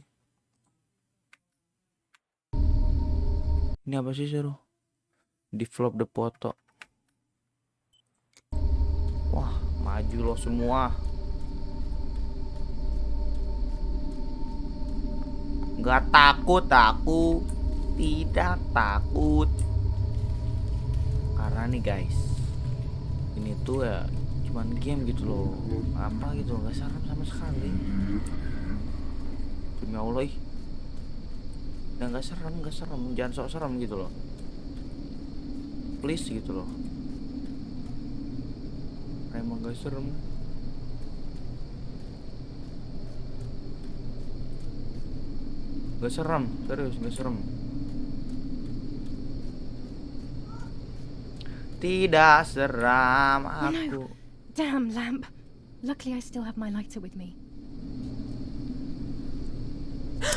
A: Ini apa sih seru? Develop the foto. Wah, maju lo semua. Nggak takut aku. Tidak takut. Karena nih guys, ini tuh ya cuman game gitu loh. Apa gitu loh, nggak serem sama sekali. Demi Allah ih. Ya nggak serem. Jangan sok serem gitu loh. Please gitu loh. Emang nggak serem. Gak serem, serius gak serem. Tidak seram
B: Oh
A: aku.
B: no! Damn lamp! Luckily I still have my lighter with me.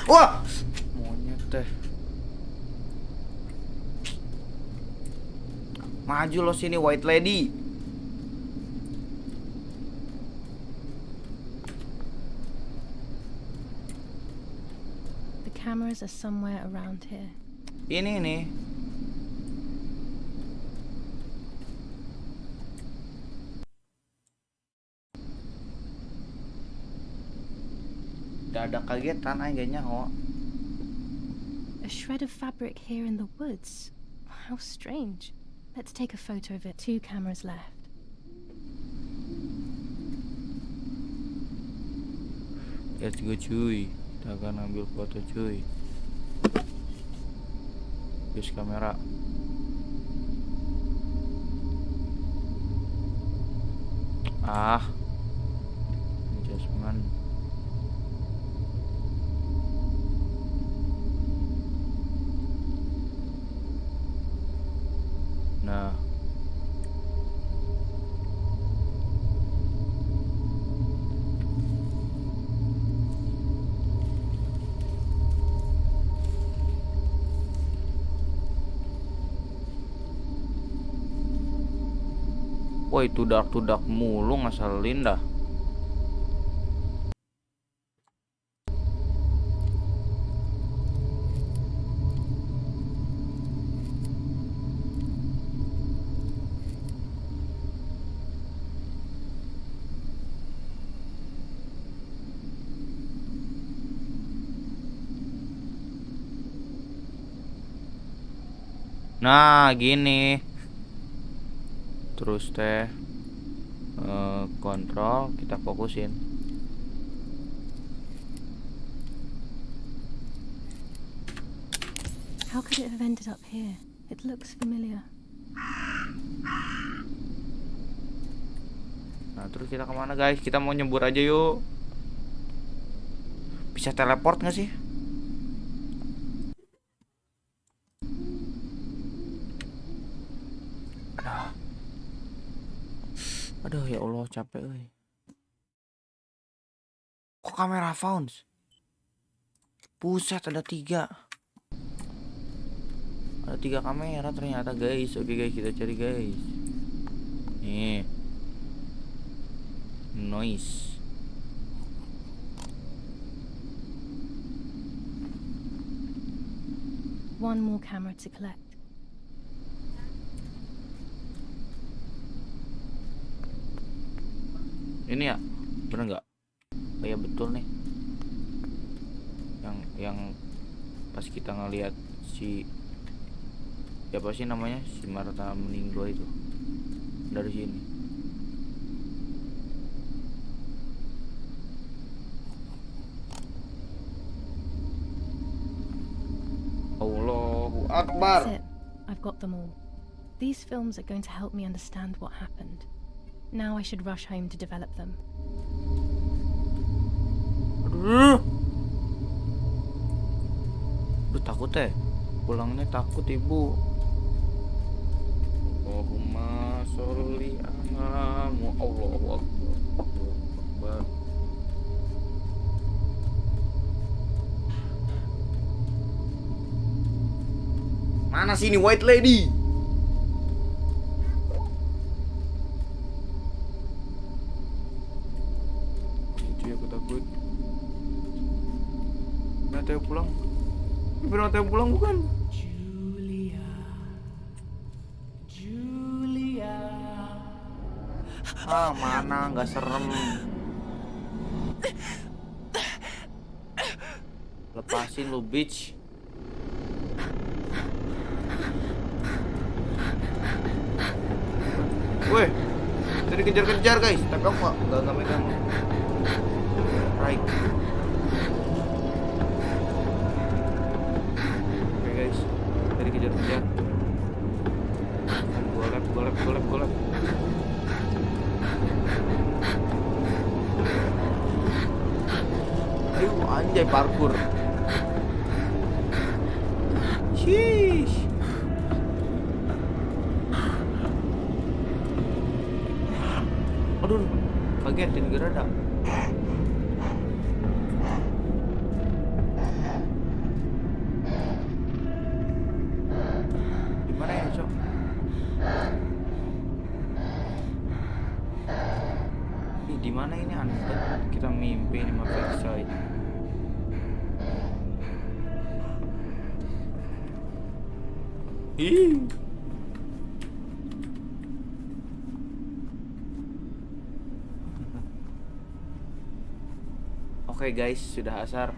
A: Wah! Monyet teh. Maju lo sini white lady.
B: The cameras are somewhere around here.
A: Ini nih. Gak ada kagetan aja nyaho.
B: A shred of fabric here in the woods. How strange. Let's take a photo of it. 2 cameras left.
A: Let's go cuy. Kita akan ambil foto cuy. Use kamera. Adjustment. Nah. Woi, tudak mulu ngasalin dah. Nah, gini. Terus teh kontrol, kita fokusin.
B: How could it have ended up here? It looks familiar.
A: Nah, terus kita kemana guys? Kita mau nyebur aja yuk. Bisa teleport nggak sih? Aduh ya Allah, capek euy. Kok kamera found? Buset, ada 3. Ada 3 kamera ternyata guys. Oke guys, kita cari guys. Nih. Noise.
B: One more camera to collect.
A: Ini ya? Bener nggak? Oh ya betul nih. Yang pas kita ngelihat si siapa sih namanya? Si Marta meninggal itu. Dari sini. Allahu Akbar.
B: That's it. I've got them all. These films are going to help me understand what happened. Now I should rush home to develop them.
A: Aduh. Aduh, takut pulangnya takut ibu. Allahumma sholli ala Allahu Akbar. Mana sih ini white lady? Aku takut. Nanti pulang. Ibu nanti pulang bukan? Julia. Ah, mana nggak serem. Lepasin lu, bitch. Weh, kita dikejar-kejar guys. Tapi aku nggak megang. Right. Oke guys, kita dikejar-kejar. Golep. Ayo anjay parkur. Sheesh. Aduh, kaget jadi gerada. Gimana ya, Cok? Ih, di mana ini aneh banget. Kita mimpi ini mah backside. Ih. Oke guys, sudah asar.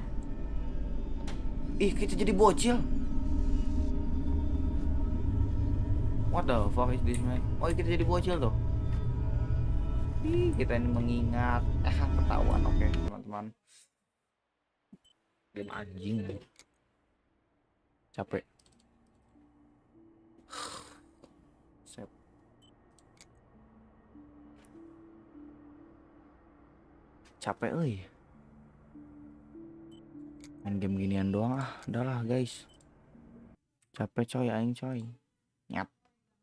A: Ih, kita jadi bocil. What the fuck is this, man? Oh, kita jadi bocil tuh. Ih, kita ini mengingat. Ketahuan. Oke, teman-teman. Game anjing. Capek. Sep. Capek euy. Main game ginian doang udahlah guys. Capek coy, aing coy.